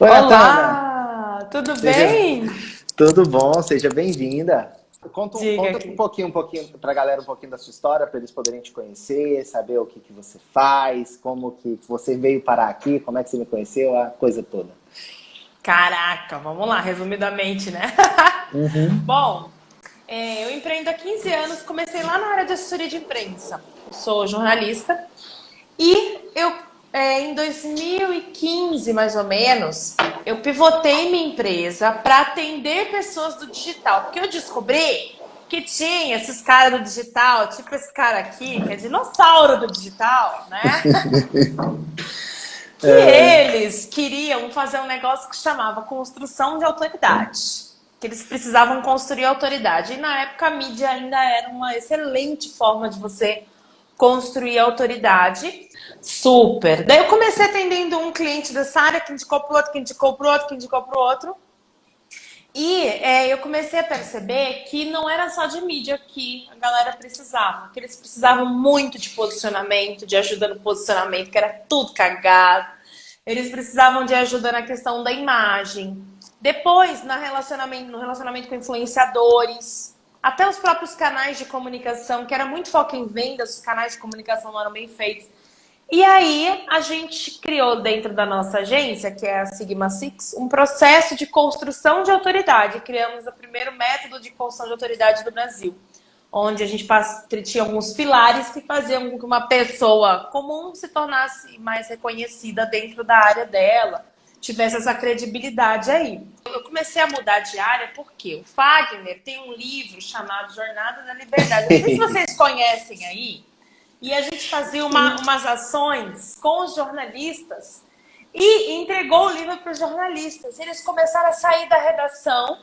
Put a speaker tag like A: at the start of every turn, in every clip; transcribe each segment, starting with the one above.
A: Oi, Natana.
B: Olá, tudo
A: Seja...
B: bem?
A: Tudo bom? Seja bem-vinda.
B: Diga
A: Conta
B: aqui.
A: um pouquinho pra galera um pouquinho da sua história, para eles poderem te conhecer, saber o que que você faz, como que você veio parar aqui, como é que você me conheceu, a coisa toda.
B: Caraca, vamos lá, resumidamente, né?
A: Uhum.
B: Bom, eu empreendo há 15 anos, comecei lá na área de assessoria de imprensa. Eu sou jornalista e em 2015, mais ou menos, eu pivotei minha empresa para atender pessoas do digital, porque eu descobri que tinha esses caras do digital, tipo esse cara aqui, que é dinossauro do digital, né? Que eles queriam fazer um negócio que chamava construção de autoridade. Que eles precisavam construir autoridade. E na época a mídia ainda era uma excelente forma de você construir autoridade. Super. Daí eu comecei atendendo um cliente dessa área, que indicou pro outro, que indicou pro outro, que indicou pro outro. E eu comecei a perceber que não era só de mídia que a galera precisava, que eles precisavam muito de posicionamento, de ajuda no posicionamento, que era tudo cagado. Eles precisavam de ajuda na questão da imagem. Depois, no relacionamento com influenciadores, até os próprios canais de comunicação, que era muito foco em vendas, os canais de comunicação não eram bem feitos. E aí, a gente criou dentro da nossa agência, que é a Sigma Six, um processo de construção de autoridade. Criamos o primeiro método de construção de autoridade do Brasil, onde a gente tinha alguns pilares que faziam com que uma pessoa comum se tornasse mais reconhecida dentro da área dela, tivesse essa credibilidade aí. Eu comecei a mudar de área porque o Fagner tem um livro chamado Jornada da Liberdade. Não sei se vocês conhecem aí. E a gente fazia umas ações com os jornalistas e entregou o livro para os jornalistas. Eles começaram a sair da redação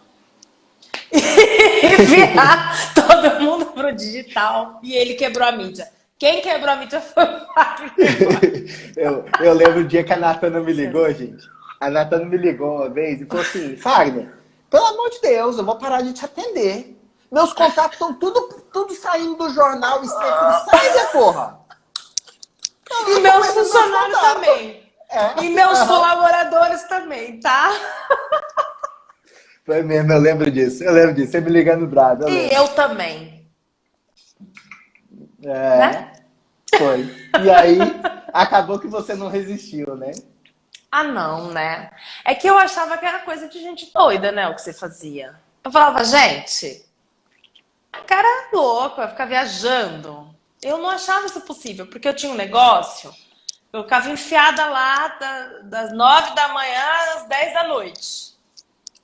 B: e virar todo mundo pro digital. E ele quebrou a mídia. Quem quebrou a mídia foi o Fagner.
A: Eu lembro o dia que a Natana me ligou, gente. A Natana me ligou uma vez e falou assim, Fagner, pelo amor de Deus, eu vou parar de te atender. Meus contatos estão tudo saindo do jornal e sai, minha porra!
B: E meus funcionários também.
A: É.
B: E meus colaboradores também, tá?
A: Foi mesmo, eu lembro disso. Você me ligando bravo, eu
B: E
A: lembro.
B: eu também,
A: É,
B: né?
A: foi. E aí, acabou que você não resistiu, né?
B: Ah, não, né? É que eu achava que era coisa de gente doida, né? O que você fazia. Eu falava, gente, o cara é louco, vai ficar viajando. Eu não achava isso possível, porque eu tinha um negócio, eu ficava enfiada lá das 9 da manhã às 10 da noite.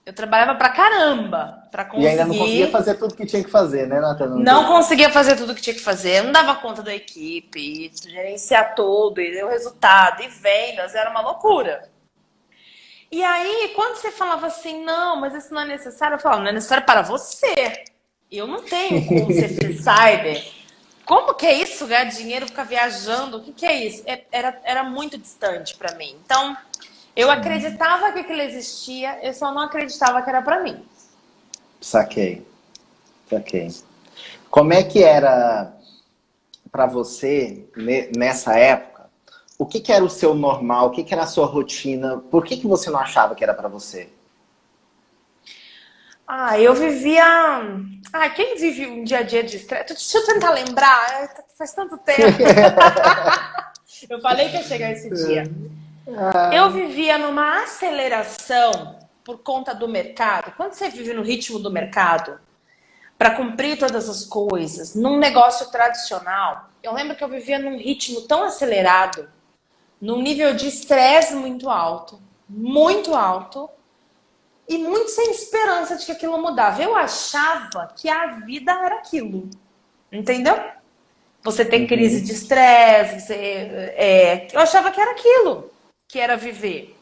B: Eu trabalhava pra caramba pra
A: E ainda não conseguia
B: conseguir.
A: fazer tudo que tinha que fazer, né, Natana? No
B: Não
A: teu caso.
B: conseguia fazer tudo que tinha que fazer, eu não dava conta da equipe, gerenciar tudo, e o resultado, e vendas, era uma loucura. E aí, quando você falava assim, não, mas isso não é necessário, eu falava, não é necessário para você. Eu não tenho como ser freesider. Como que é isso, ganhar dinheiro, ficar viajando? O que que é isso? Era muito distante para mim. Então, eu acreditava que aquilo existia, eu só não acreditava que era para mim.
A: Saquei, saquei. Como é que era pra você nessa época? O que que era o seu normal? O que que era a sua rotina? Por que que você não achava que era pra você?
B: Ah, eu vivia. Ah, quem vive um dia a dia de estresse? Deixa eu tentar lembrar, faz tanto tempo. Eu falei que ia chegar esse dia. Eu vivia numa aceleração por conta do mercado. Quando você vive no ritmo do mercado, para cumprir todas as coisas, num negócio tradicional, eu lembro que eu vivia num ritmo tão acelerado, num nível de estresse muito alto, e muito sem esperança de que aquilo mudava. Eu achava que a vida era aquilo, entendeu? Você ter crise
A: Uhum,
B: de estresse, eu achava que era aquilo, que era viver,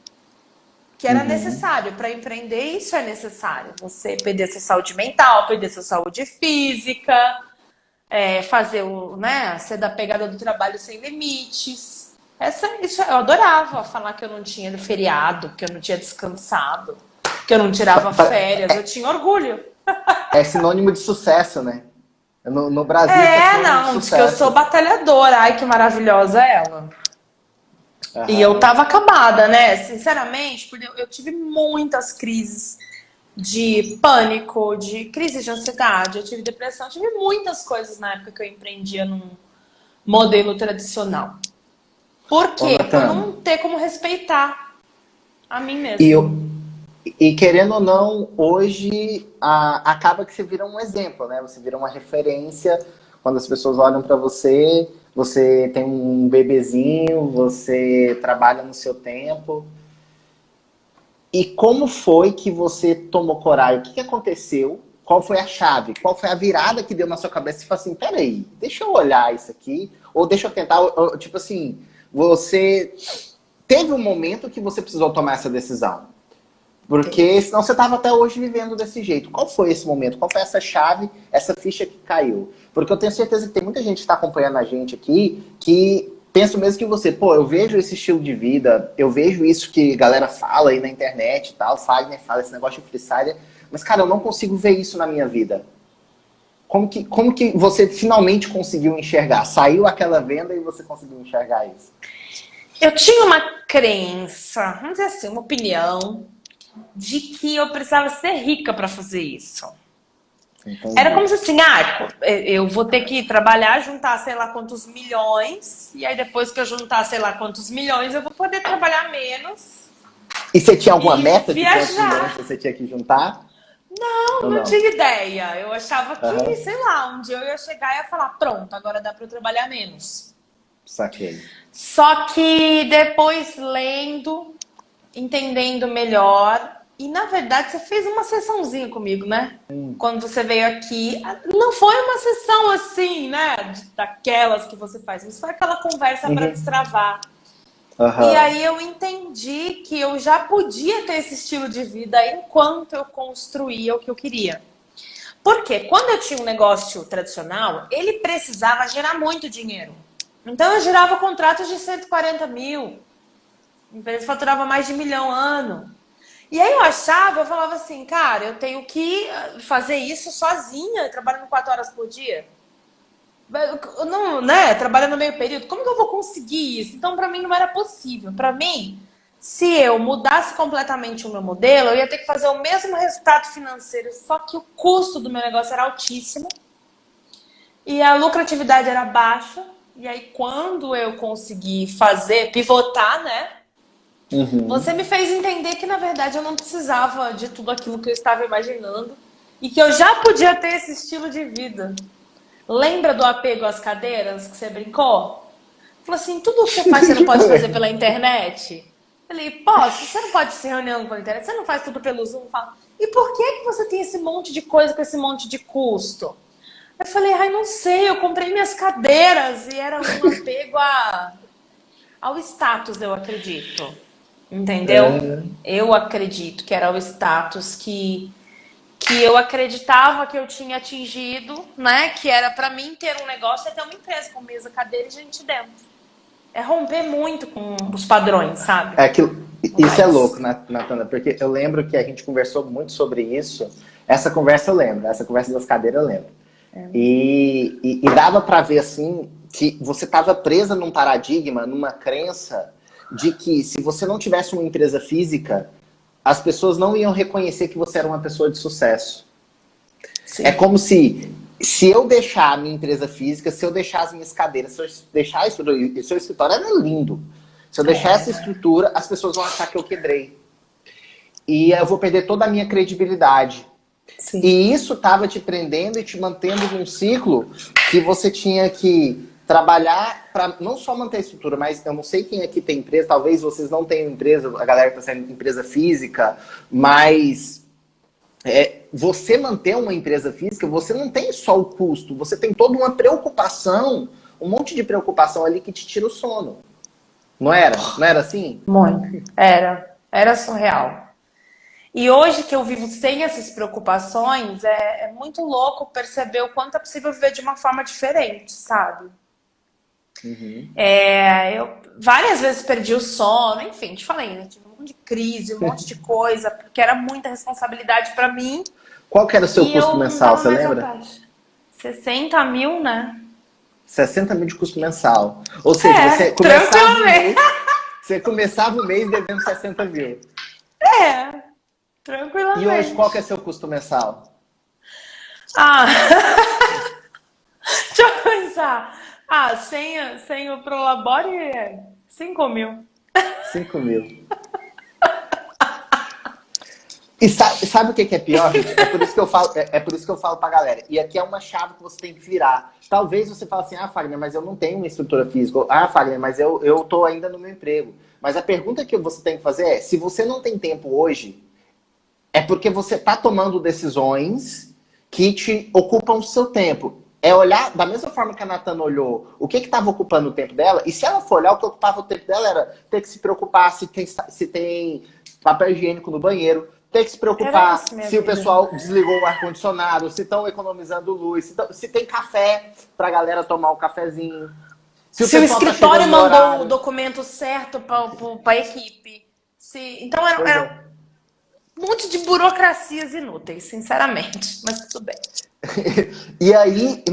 B: que era
A: uhum.
B: necessário para empreender. Isso é necessário. Você perder sua saúde mental, perder sua saúde física, fazer né, ser da pegada do trabalho sem limites. Isso eu adorava falar que eu não tinha feriado, que eu não tinha descansado, que eu não tirava férias. Eu tinha orgulho.
A: É sinônimo de sucesso, né? No Brasil isso é sinônimo de
B: Não, diz que eu sou
A: sucesso.
B: batalhadora. Ai, que maravilhosa ela. E eu tava acabada, né? Sinceramente, porque eu tive muitas crises de pânico, de crise de ansiedade, eu tive depressão, eu tive muitas coisas na época que eu empreendia num modelo tradicional. Por
A: Ô,
B: quê? Por
A: Natana,
B: não ter como respeitar a mim
A: e,
B: mesma.
A: eu, e querendo ou não, hoje acaba que você vira um exemplo, né? Você vira uma referência quando as pessoas olham para você, você tem um bebezinho, você trabalha no seu tempo. E como foi que você tomou coragem? O que aconteceu? Qual foi a chave? Qual foi a virada que deu na sua cabeça e falou assim, peraí, deixa eu olhar isso aqui, ou deixa eu tentar, tipo assim, você teve um momento que você precisou tomar essa decisão. Porque senão você estava até hoje vivendo desse jeito. Qual foi esse momento? Qual foi essa chave, essa ficha que caiu? Porque eu tenho certeza que tem muita gente que está acompanhando a gente aqui que pensa o mesmo que você. Pô, eu vejo esse estilo de vida, eu vejo isso que a galera fala aí na internet e tal, Fagner fala esse negócio de freestyler, mas, cara, eu não consigo ver isso na minha vida. Como que você finalmente conseguiu enxergar? Saiu aquela venda e você conseguiu enxergar isso?
B: Eu tinha uma crença, vamos dizer assim, uma opinião de que eu precisava ser rica para fazer isso. Era como
A: Entendi.
B: se assim, eu vou ter que trabalhar, juntar sei lá quantos milhões, e aí depois que eu juntar sei lá quantos milhões, eu vou poder trabalhar menos
A: E você tinha alguma
B: e
A: meta de quantos milhões
B: viajar.
A: você tinha que juntar? Ou
B: Não
A: não?
B: tinha ideia. Eu achava que,
A: Aham,
B: sei lá, um dia eu ia chegar e ia falar, pronto, agora dá para eu trabalhar menos.
A: saquei.
B: Só que depois lendo, entendendo melhor, e na verdade você fez uma sessãozinha comigo, né? Quando você veio aqui, não foi uma sessão assim, né? Daquelas que você faz, mas foi aquela conversa para
A: Uhum.
B: destravar. E
A: Aham.
B: aí eu entendi que eu já podia ter esse estilo de vida enquanto eu construía o que eu queria. Porque quando eu tinha um negócio tradicional, ele precisava gerar muito dinheiro. Então eu girava contratos de 140 mil. A empresa faturava mais de 1 milhão ano. E aí eu falava assim, cara, eu tenho que fazer isso sozinha, trabalhando 4 horas por dia. Eu não, né, trabalhando meio período, como que eu vou conseguir isso? Então, para mim, não era possível. Para mim, se eu mudasse completamente o meu modelo, eu ia ter que fazer o mesmo resultado financeiro, só que o custo do meu negócio era altíssimo e a lucratividade era baixa. E aí, quando eu consegui fazer, pivotar, né?
A: Uhum.
B: Você me fez entender que, na verdade, eu não precisava de tudo aquilo que eu estava imaginando e que eu já podia ter esse estilo de vida. Lembra do apego às cadeiras que você brincou? Falou assim, tudo que você faz, você não pode fazer pela internet? Eu falei, posso, você não pode se reunião pela internet, você não faz tudo pelo Zoom? Fala, e por que você tem esse monte de coisa com esse monte de custo? Eu falei, ai, não sei, eu comprei minhas cadeiras e era um apego ao status, eu acredito. Entendeu?
A: É.
B: Eu acredito que era o status que eu acreditava que eu tinha atingido, né? Que era para mim ter um negócio é ter uma empresa com mesa, cadeira e gente dentro. É romper muito com os padrões, sabe?
A: É que,
B: No
A: isso é
B: país.
A: louco, Natana, porque eu lembro que a gente conversou muito sobre isso. Essa conversa eu lembro, essa conversa das cadeiras eu lembro. E dava para ver assim que você estava presa num paradigma, numa crença de que se você não tivesse uma empresa física, as pessoas não iam reconhecer que você era uma pessoa de sucesso. É
B: Sim.
A: como se eu deixar a minha empresa física, se eu deixar as minhas cadeiras, se eu deixar a estrutura, e seu escritório era lindo. Se eu deixar essa
B: É.
A: estrutura, as pessoas vão achar que eu quebrei. E eu vou perder toda a minha credibilidade.
B: Sim.
A: E isso estava te prendendo e te mantendo num ciclo que você tinha que trabalhar para não só manter a estrutura, mas eu não sei quem aqui tem empresa, talvez vocês não tenham empresa, a galera que está saindo empresa física, mas você manter uma empresa física, você não tem só o custo, você tem toda uma preocupação, um monte de preocupação ali que te tira o sono. Não era? Não era assim?
B: Muito. Era surreal. E hoje que eu vivo sem essas preocupações, é muito louco perceber o quanto é possível viver de uma forma diferente, sabe?
A: Uhum.
B: Eu várias vezes perdi o sono, enfim, te falei, né? Tive um monte de crise, um monte de coisa, porque era muita responsabilidade pra mim
A: Qual que era o seu
B: e
A: custo
B: eu não
A: mensal,
B: dava
A: você
B: mais
A: lembra?
B: vontade. 60 mil, né?
A: 60 mil de custo mensal. Ou seja, você começava o
B: Tranquilamente.
A: mês, Você começava o mês devendo 60 mil.
B: É, tranquilamente.
A: E hoje, qual que é seu custo mensal?
B: Ah, deixa eu pensar. Ah, sem o Prolabore é 5 mil.
A: 5 mil. E sabe o que é pior, gente? É por isso que eu falo, é por isso que eu falo pra galera. E aqui é uma chave que você tem que virar. Talvez você fale assim, ah, Fagner, mas eu não tenho uma estrutura física. Ah, Fagner, mas eu tô ainda no meu emprego. Mas a pergunta que você tem que fazer é, se você não tem tempo hoje, é porque você tá tomando decisões que te ocupam o seu tempo. É olhar, da mesma forma que a Natana olhou, o que estava ocupando o tempo dela, e se ela for olhar, o que ocupava o tempo dela era ter que se preocupar se tem papel higiênico no banheiro, ter que se preocupar se o pessoal desligou o ar-condicionado, se estão economizando luz, se tem café pra galera tomar o cafezinho.
B: Se o escritório mandou o documento certo para a equipe. Então era um monte de burocracias inúteis, sinceramente. Mas tudo bem.
A: E aí,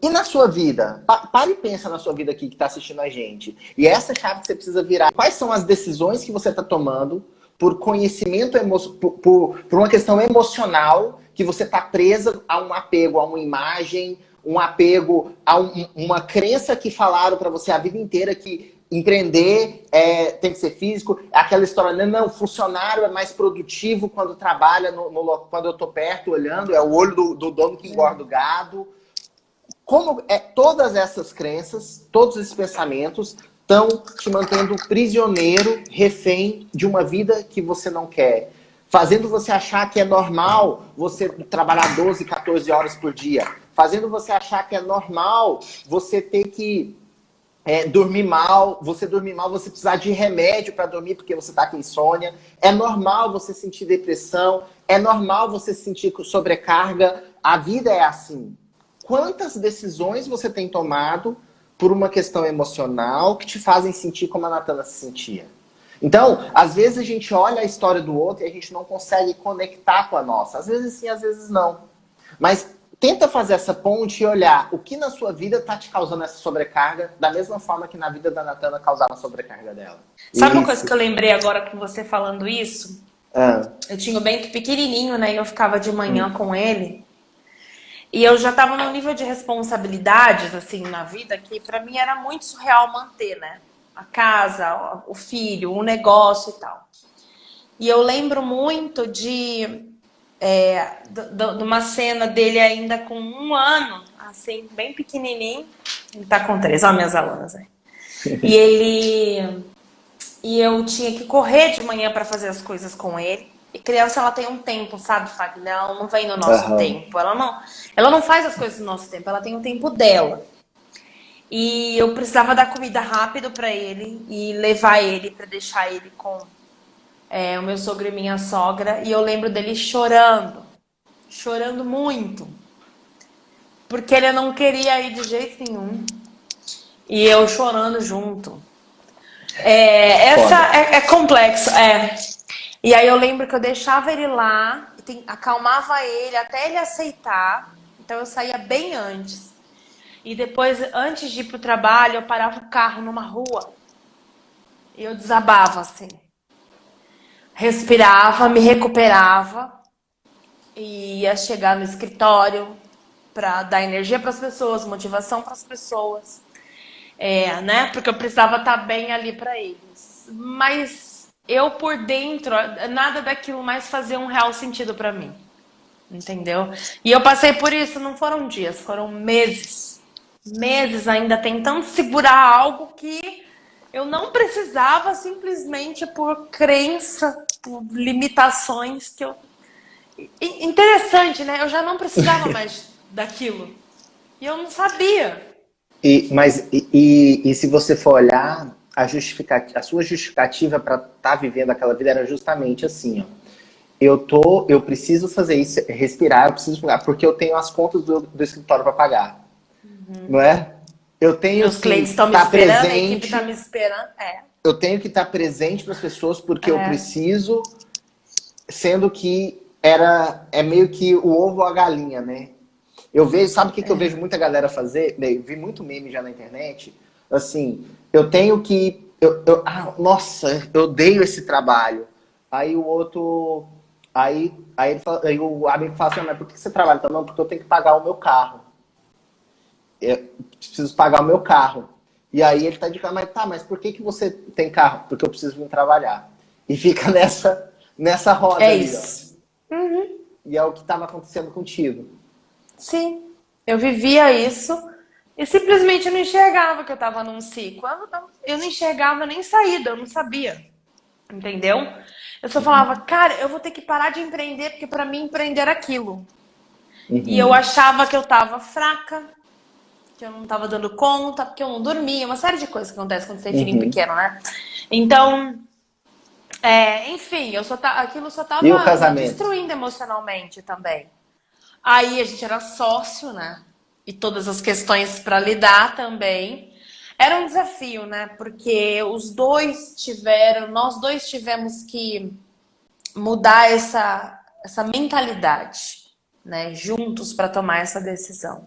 A: e na sua vida? Para e pensa na sua vida aqui que está assistindo a gente. E essa chave que você precisa virar. Quais são as decisões que você está tomando por conhecimento, por uma questão emocional, que você está presa a um apego, a uma imagem, um apego a uma crença que falaram para você a vida inteira que empreender tem que ser físico. Aquela história, não, funcionário é mais produtivo quando trabalha, quando eu estou perto, olhando, é o olho do dono que engorda o gado. Como todas essas crenças, todos esses pensamentos estão te mantendo prisioneiro, refém de uma vida que você não quer. Fazendo você achar que é normal você trabalhar 12, 14 horas por dia. Fazendo você achar que é normal você ter que dormir mal. Você dormir mal, você precisar de remédio para dormir porque você está com insônia. É normal você sentir depressão. É normal você sentir sobrecarga. A vida é assim. Quantas decisões você tem tomado por uma questão emocional que te fazem sentir como a Natana se sentia? Então, às vezes a gente olha a história do outro e a gente não consegue conectar com a nossa. Às vezes sim, às vezes não. Mas tenta fazer essa ponte e olhar o que na sua vida está te causando essa sobrecarga, da mesma forma que na vida da Natana causava a sobrecarga dela.
B: Sabe uma coisa que eu lembrei agora com você falando isso? Eu tinha o Bento pequenininho, né? E eu ficava de manhã com ele. E eu já estava num nível de responsabilidades, assim, na vida, que para mim era muito surreal manter, né? A casa, o filho, o negócio e tal. E eu lembro muito de uma cena dele ainda com 1 ano, assim, bem pequenininho. Ele tá com 3, olha minhas alunas aí. E eu tinha que correr de manhã para fazer as coisas com ele. E criança, ela tem um tempo, sabe, Fagner? Ela não vem no nosso tempo. Ela não faz as coisas no nosso tempo. Ela tem o tempo dela. E eu precisava dar comida rápido para ele e levar ele para deixar ele com o meu sogro e minha sogra. E eu lembro dele chorando muito. Porque ele não queria ir de jeito nenhum. E eu chorando junto. É complexo, E aí eu lembro que eu deixava ele lá, acalmava ele até ele aceitar. Então eu saía bem antes. E depois, antes de ir pro trabalho, eu parava o carro numa rua. E eu desabava, assim. Respirava, me recuperava. E ia chegar no escritório para dar energia para as pessoas, motivação para as pessoas. Né? Porque eu precisava estar bem ali para eles. Mas eu por dentro, nada daquilo mais fazia um real sentido para mim. Entendeu? E eu passei por isso, não foram dias, foram meses. Meses ainda tentando segurar algo que eu não precisava, simplesmente por crença, por limitações que eu... Interessante, né? Eu já não precisava mais daquilo. E eu não sabia.
A: E se você for olhar, a sua justificativa para estar vivendo aquela vida era justamente assim, ó. Eu preciso fazer isso, respirar, eu preciso jogar, porque eu tenho as contas do escritório para pagar. Não é? Eu tenho
B: os clientes estão me esperando, a equipe está me esperando.
A: Eu tenho que estar presente para as pessoas porque eu preciso, sendo que é meio que o ovo ou a galinha, né? Eu vejo, sabe o que eu vejo muita galera fazer? Eu vi muito meme já na internet. Assim, eu tenho que Nossa, eu odeio esse trabalho. Aí o outro, aí o amigo fala assim, mas por que você trabalha? Então, não, porque eu tenho que pagar o meu carro. Eu preciso pagar o meu carro. E aí ele tá de carro, mas por que você tem carro? Porque eu preciso vir trabalhar. E fica nessa roda
B: É
A: ali,
B: isso.
A: ó. E é o que estava acontecendo contigo.
B: Sim, eu vivia isso e simplesmente não enxergava que eu estava num ciclo. Eu não enxergava nem saída, eu não sabia. Entendeu? Eu só falava, cara, eu vou ter que parar de empreender, porque para mim empreender era aquilo. E eu achava que eu estava fraca, que eu não estava dando conta, porque eu não dormia, uma série de coisas que acontecem quando você tem filhinho pequeno, né? Então, enfim, aquilo só
A: E o
B: estava me
A: casamento?
B: destruindo emocionalmente também. Aí a gente era sócio, né? E todas as questões para lidar também. Era um desafio, né? Porque nós dois tivemos que mudar essa mentalidade, né? Juntos para tomar essa decisão.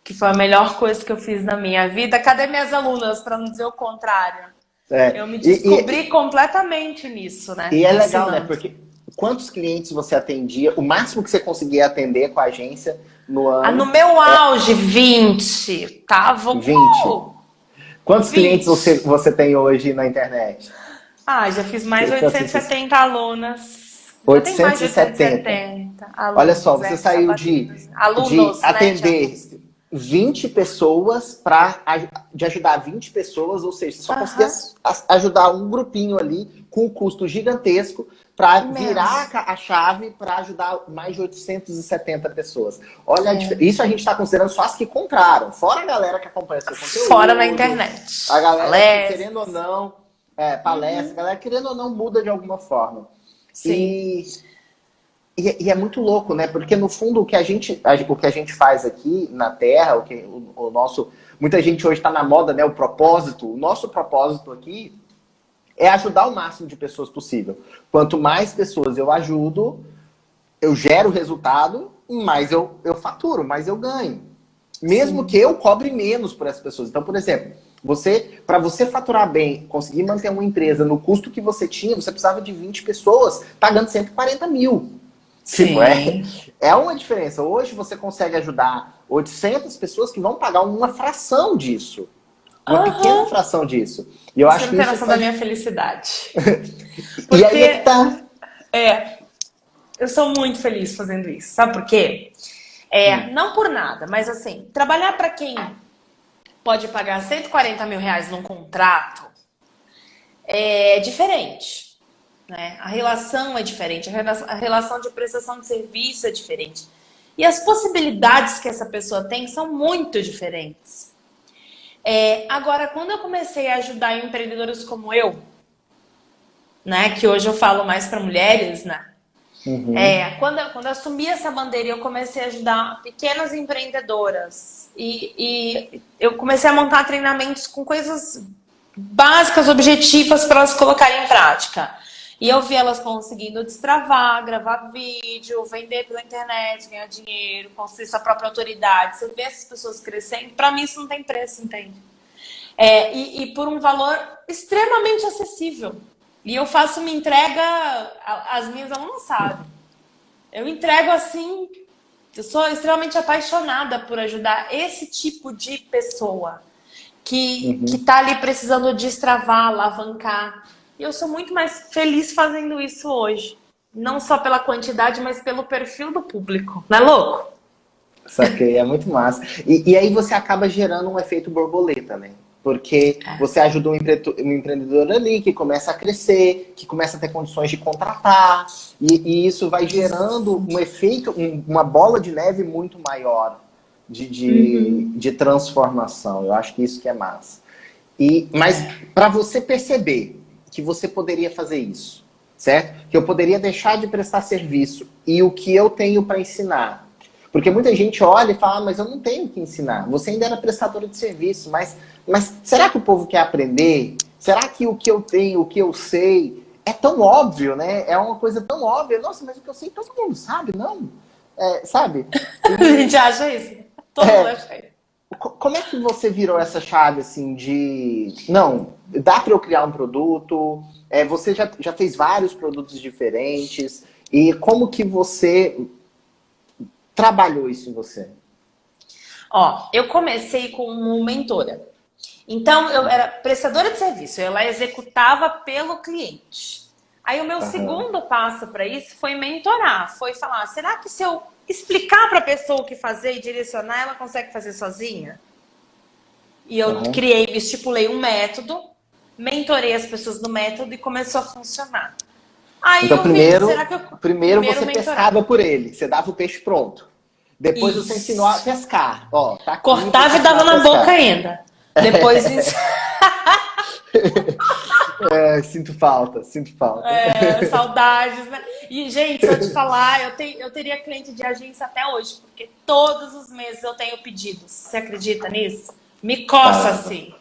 B: Que foi a melhor coisa que eu fiz na minha vida. Cadê minhas alunas, para não dizer o contrário?
A: É,
B: Eu me descobri completamente nisso, né?
A: e é legal, né?
B: Ensinando.
A: Porque quantos clientes você atendia? O máximo que você conseguia atender com a agência no
B: No
A: ano
B: meu
A: é
B: auge, 20. Tava
A: 20. Quantos clientes
B: 20.
A: você tem hoje na internet?
B: Já fiz mais de
A: Quantos?
B: 870 alunas. Já tem mais de
A: 870.
B: 870
A: Olha só,
B: alunos,
A: você
B: já
A: saiu
B: batidos.
A: de
B: Alunos, né, de
A: atender
B: alunos.
A: 20 pessoas de ajudar 20 pessoas, ou seja, você só conseguia
B: Aham,
A: ajudar um grupinho ali com um custo gigantesco para virar
B: imenso.
A: a chave para ajudar mais de 870 pessoas. Olha, isso a gente está considerando só as que compraram, fora a galera que acompanha seu
B: Fora na
A: conteúdo,
B: internet.
A: a galera que, querendo ou
B: Palestras.
A: não, palestra, a galera querendo ou não muda de alguma forma.
B: Sim.
A: E e é muito louco, né? Porque no fundo o que a gente faz aqui na Terra, o nosso. Muita gente hoje está na moda, né? O propósito. O nosso propósito aqui é ajudar o máximo de pessoas possível. Quanto mais pessoas eu ajudo, eu gero resultado, mais eu faturo, mais eu ganho. Mesmo que
B: Sim.
A: eu cobre menos por essas pessoas. Então, por exemplo, para você faturar bem, conseguir manter uma empresa no custo que você tinha, você precisava de 20 pessoas pagando 140 mil. Tipo,
B: Sim.
A: é uma diferença. Hoje você consegue ajudar 800 pessoas que vão pagar uma fração disso. Uma pequena
B: Aham.
A: fração disso. E eu
B: Você
A: acho
B: não
A: que
B: tem
A: isso
B: noção da
A: faz.
B: minha felicidade.
A: E aí é que
B: Porque,
A: tá.
B: eu sou muito feliz fazendo isso. Sabe por quê? Não por nada, mas assim, trabalhar para quem pode pagar 140 mil reais num contrato é diferente, né? A relação é diferente, a relação de prestação de serviço é diferente. E as possibilidades que essa pessoa tem são muito diferentes. Agora, quando eu comecei a ajudar empreendedores como eu, né, que hoje eu falo mais para mulheres, né? Quando eu assumi essa bandeira e eu comecei a ajudar pequenas empreendedoras e eu comecei a montar treinamentos com coisas básicas, objetivas para elas colocarem em prática. E eu vi elas conseguindo destravar, gravar vídeo, vender pela internet, ganhar dinheiro, construir sua própria autoridade. Você vê essas pessoas crescendo, para mim isso não tem preço, entende? E por um valor extremamente acessível. E eu faço uma entrega, as minhas alunas sabem. Eu entrego assim, eu sou extremamente apaixonada por ajudar esse tipo de pessoa que tá ali precisando destravar, alavancar. E eu sou muito mais feliz fazendo isso hoje. Não só pela quantidade, mas pelo perfil do público. Não é louco?
A: Saquei, é muito massa. E aí você acaba gerando um efeito borboleta, né? Porque você ajuda um empreendedor ali que começa a crescer, que começa a ter condições de contratar, e isso vai gerando um efeito, uma bola de neve muito maior de transformação. Eu acho que isso que é massa. Mas para você perceber que você poderia fazer isso, certo? Que eu poderia deixar de prestar serviço e o que eu tenho para ensinar. Porque muita gente olha e fala, mas eu não tenho o que ensinar. Você ainda era prestadora de serviço, mas será que o povo quer aprender? Será que o que eu tenho, o que eu sei, é tão óbvio, né? É uma coisa tão óbvia. Nossa, mas o que eu sei todo mundo sabe, não? Sabe?
B: A gente acha isso. Todo mundo acha isso.
A: Como é que você virou essa chave, assim, de... Não, dá para eu criar um produto? Você já fez vários produtos diferentes. E como que você trabalhou isso em você?
B: Ó, eu comecei como mentora. Então, eu era prestadora de serviço, ela executava pelo cliente. Aí, o meu
A: Aham,
B: segundo passo para isso foi mentorar, foi falar: será que se eu explicar para a pessoa o que fazer e direcionar, ela consegue fazer sozinha? E eu
A: aham.
B: criei, estipulei um método, mentorei as pessoas no método e começou a funcionar. Aí
A: Então,
B: eu vi, será que eu
A: primeiro
B: primeiro
A: você
B: mentorar?
A: pescava por ele. Você dava o peixe pronto. Depois você ensinou a
B: Isso.
A: pescar. Ó, tá aqui, vou te
B: Cortava e
A: ensinar
B: dava
A: a
B: na boca
A: pescar.
B: ainda. Depois
A: Sinto falta, sinto falta.
B: saudades, né? E, gente, se eu te falar, eu teria cliente de agência até hoje, porque todos os meses eu tenho pedidos. Você acredita nisso? Me coça
A: Caramba.
B: assim.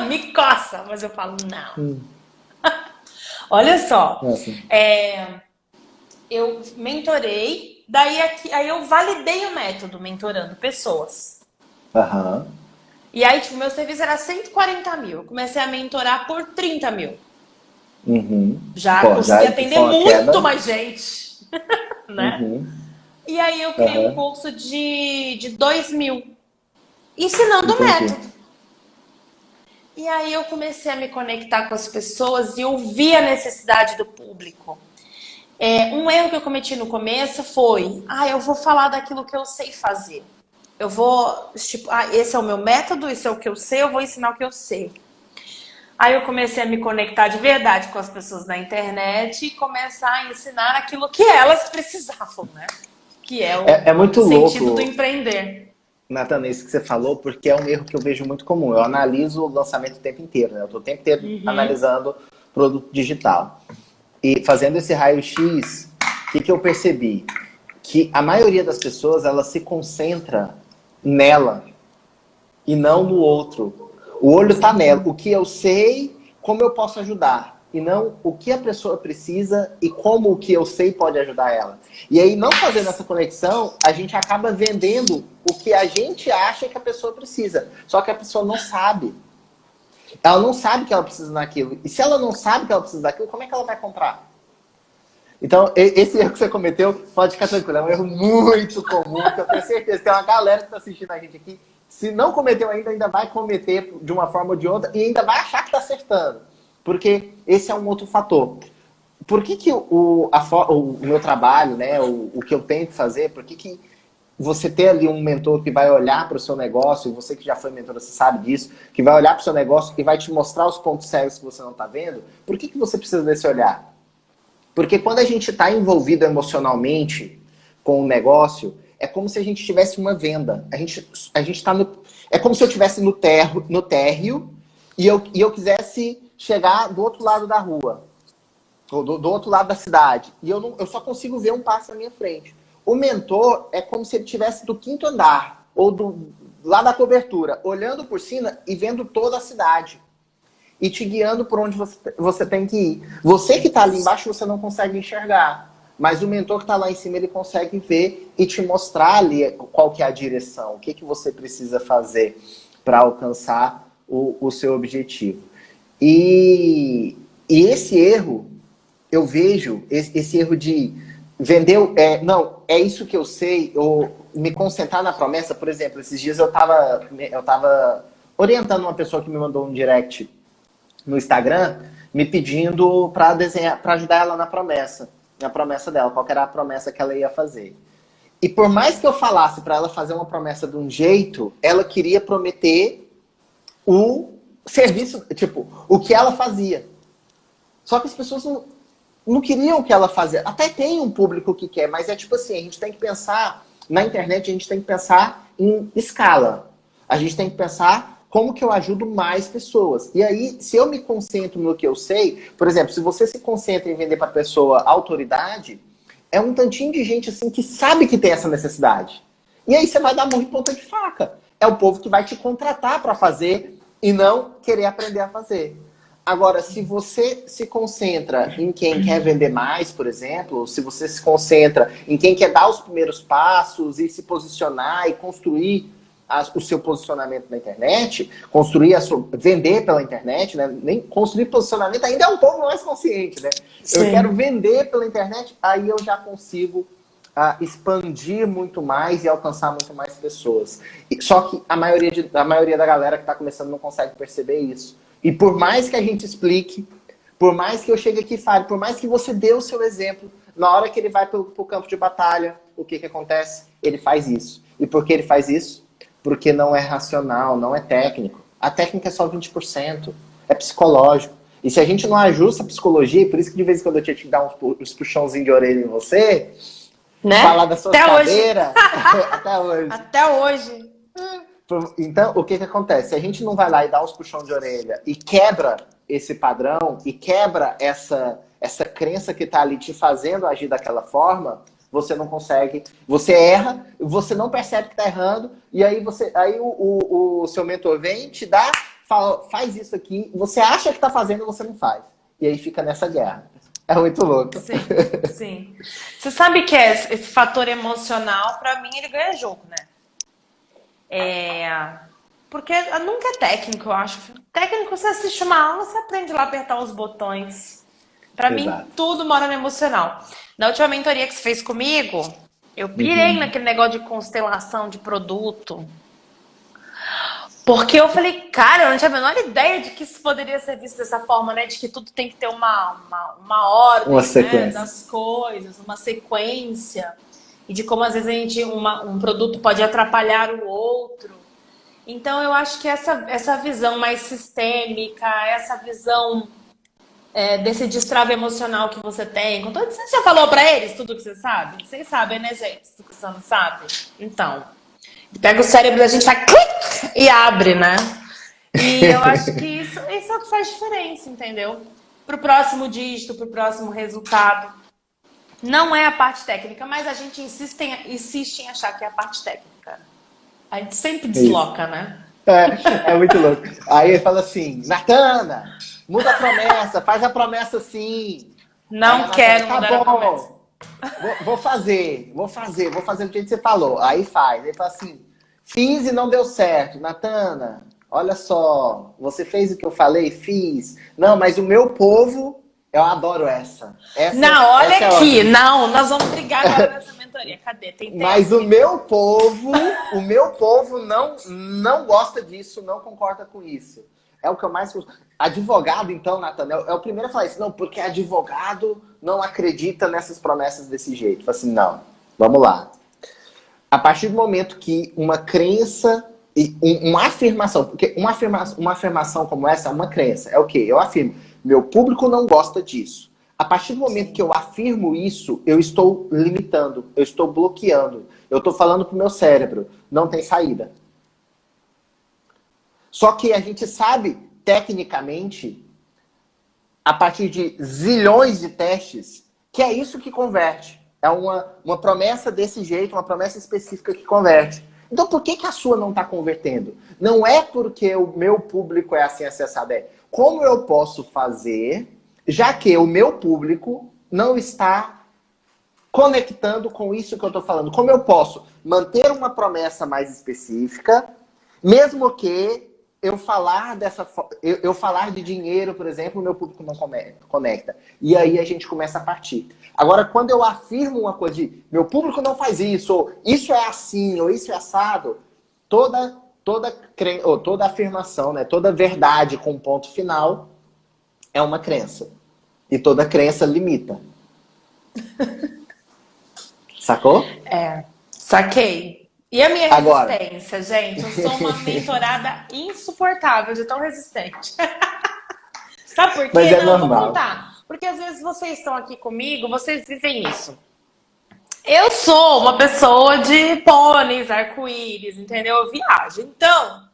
B: Me coça, mas eu falo, não.
A: Hum,
B: Olha só,
A: nossa.
B: é, eu mentorei, daí aí eu validei o método mentorando pessoas.
A: Aham.
B: E aí, tipo, meu serviço era 140 mil. Eu comecei a mentorar por 30 mil.
A: Uhum.
B: Já
A: Pô, já
B: consegui atender
A: foi uma
B: muito
A: queda.
B: mais gente, né?
A: Uhum.
B: E aí eu criei um
A: Aham.
B: curso de 2 mil, ensinando o
A: Entendi.
B: método. E aí eu comecei a me conectar com as pessoas e ouvir a necessidade do público. Um erro que eu cometi no começo foi: eu vou falar daquilo que eu sei fazer. Eu vou, tipo, esse é o meu método, isso é o que eu sei, eu vou ensinar o que eu sei. Aí eu comecei a me conectar de verdade com as pessoas na internet e começar a ensinar aquilo que elas precisavam, né? Que é o
A: É muito
B: sentido do
A: louco,
B: empreender.
A: Nathan, isso que você falou, porque é um erro que eu vejo muito comum. Eu analiso o lançamento o tempo inteiro, né? Eu estou o tempo inteiro
B: Uhum.
A: analisando produto digital. E fazendo esse raio-x, que eu percebi? Que a maioria das pessoas, ela se concentra nela e não no outro. O olho está nela. O que eu sei, como eu posso ajudar. E não o que a pessoa precisa e como o que eu sei pode ajudar ela. E aí, não fazendo essa conexão, a gente acaba vendendo o que a gente acha que a pessoa precisa. Só que a pessoa não sabe. Ela não sabe que ela precisa daquilo. E se ela não sabe que ela precisa daquilo, como é que ela vai comprar? Então, esse erro que você cometeu, pode ficar tranquilo, é um erro muito comum, que eu tenho certeza que tem uma galera que está assistindo a gente aqui, se não cometeu ainda vai cometer de uma forma ou de outra e ainda vai achar que está acertando. Porque esse é um outro fator. Por que o meu trabalho, né, o que eu tento fazer, por que você ter ali um mentor que vai olhar para o seu negócio, e você que já foi mentor, você sabe disso, que vai olhar para o seu negócio e vai te mostrar os pontos cegos que você não está vendo, por que você precisa desse olhar? Porque quando a gente está envolvido emocionalmente com o negócio, é como se a gente tivesse uma venda. A gente tá no. É como se eu estivesse no térreo e eu quisesse chegar do outro lado da rua, ou do outro lado da cidade. E eu só consigo ver um passo na minha frente. O mentor é como se ele estivesse do quinto andar, ou lá da cobertura, olhando por cima e vendo toda a cidade e te guiando por onde você tem que ir. Você que está ali embaixo, você não consegue enxergar. Mas o mentor que está lá em cima, ele consegue ver e te mostrar ali qual que é a direção, o que, que você precisa fazer para alcançar o seu objetivo. E esse erro, eu vejo, esse erro de vender, não, é isso que eu sei, ou me concentrar na promessa. Por exemplo, esses dias eu tava orientando uma pessoa que me mandou um direct no Instagram, me pedindo para desenhar, para ajudar ela na promessa dela, qual era a promessa que ela ia fazer. E por mais que eu falasse para ela fazer uma promessa de um jeito, ela queria prometer o serviço, tipo, o que ela fazia. Só que as pessoas não queriam o que ela fazia. Até tem um público que quer, mas é tipo assim, a gente tem que pensar, na internet a gente tem que pensar em escala. A gente tem que pensar como que eu ajudo mais pessoas. E aí, se eu me concentro no que eu sei, por exemplo, se você se concentra em vender para a pessoa autoridade, é um tantinho de gente assim que sabe que tem essa necessidade. E aí você vai dar murro em ponta de faca. É o povo que vai te contratar para fazer e não querer aprender a fazer. Agora, se você se concentra em quem quer vender mais, por exemplo, se você se concentra em quem quer dar os primeiros passos e se posicionar e construir o seu posicionamento na internet, construir vender pela internet, né? Nem construir posicionamento ainda é um pouco mais consciente, né?
B: Sim.
A: Eu quero vender pela internet, aí eu já consigo expandir muito mais e alcançar muito mais pessoas. Só que a maioria da galera que está começando não consegue perceber isso. E por mais que a gente explique, por mais que eu chegue aqui e fale, por mais que você dê o seu exemplo, na hora que ele vai para o campo de batalha, o que acontece? Ele faz isso. E por que ele faz isso? Porque não é racional, não é técnico. A técnica é só 20%. É psicológico. E se a gente não ajusta a psicologia, e por isso que de vez em quando eu tinha que dar uns puxãozinhos de orelha em você,
B: né?
A: falar da sua
B: Até
A: cadeira,
B: hoje.
A: até hoje.
B: Até hoje.
A: Então, o que acontece? Se a gente não vai lá e dá uns puxões de orelha e quebra esse padrão, e quebra essa crença que está ali te fazendo agir daquela forma, você não consegue, você erra, você não percebe que está errando, e aí, o seu mentor vem, te dá, fala, faz isso aqui, você acha que está fazendo, você não faz. E aí fica nessa guerra. É muito louco.
B: Sim, sim. Você sabe que esse fator emocional, pra mim, ele ganha jogo, né? Porque nunca é técnico, eu acho. Técnico, você assiste uma aula, você aprende lá a apertar os botões. Pra mim, tudo mora no emocional. Na última mentoria que você fez comigo, eu pirei naquele negócio de constelação de produto. Porque eu falei, cara, eu não tinha a menor ideia de que isso poderia ser visto dessa forma, né? De que tudo tem que ter uma ordem, né, das coisas, uma sequência. E de como, às vezes, um produto pode atrapalhar o outro. Então, eu acho que essa visão mais sistêmica, essa visão desse destrave emocional que você tem... Você já falou pra eles tudo que você sabe? Vocês sabem, né, gente? Tudo que você não sabe? Então... Pega o cérebro da gente, vai clic e abre, né? E eu acho que isso é o que faz diferença, entendeu? Pro próximo dígito, pro próximo resultado. Não é a parte técnica, mas a gente insiste em achar que é a parte técnica. A gente sempre desloca, né?
A: É muito louco. Aí ele fala assim, Natana, muda a promessa, faz a promessa assim.
B: Não quero mudar a promessa.
A: Vou fazer do jeito que você falou. Aí faz. Ele fala assim, fiz e não deu certo. Natana, olha só, você fez o que eu falei? Fiz. Não, mas o meu povo, eu adoro essa.
B: Não, olha aqui. Não, nós vamos brigar agora nessa mentoria. Cadê? Tem tempo.
A: Mas o meu povo não gosta disso, não concorda com isso. É o que eu mais gosto. Advogado, então, Natana, é o primeiro a falar isso. Não, porque advogado não acredita nessas promessas desse jeito. Fala assim, não, vamos lá. A partir do momento que uma crença e uma afirmação, porque uma afirmação como essa é uma crença. É o quê? Eu afirmo, meu público não gosta disso. A partir do momento que eu afirmo isso, eu estou limitando, eu estou bloqueando. Eu estou falando pro meu cérebro, não tem saída. Só que a gente sabe, tecnicamente, a partir de zilhões de testes, que é isso que converte. É uma promessa desse jeito, uma promessa específica que converte. Então, por que a sua não está convertendo? Não é porque o meu público é assim, acessado. É como eu posso fazer, já que o meu público não está conectando com isso que eu estou falando. Como eu posso manter uma promessa mais específica, mesmo que eu falar de dinheiro, por exemplo, o meu público não conecta. E aí a gente começa a partir. Agora, quando eu afirmo uma coisa de meu público não faz isso, ou isso é assim, ou isso é assado, toda afirmação, né, toda verdade com ponto final é uma crença. E toda crença limita. Sacou?
B: Saquei. E a minha resistência, gente? Eu sou uma mentorada insuportável, de tão resistente. Sabe por quê?
A: Mas é
B: não,
A: normal.
B: vou contar. Porque às vezes vocês estão aqui comigo, vocês vivem isso. Eu sou uma pessoa de pôneis, arco-íris, entendeu? Eu viajo. Então,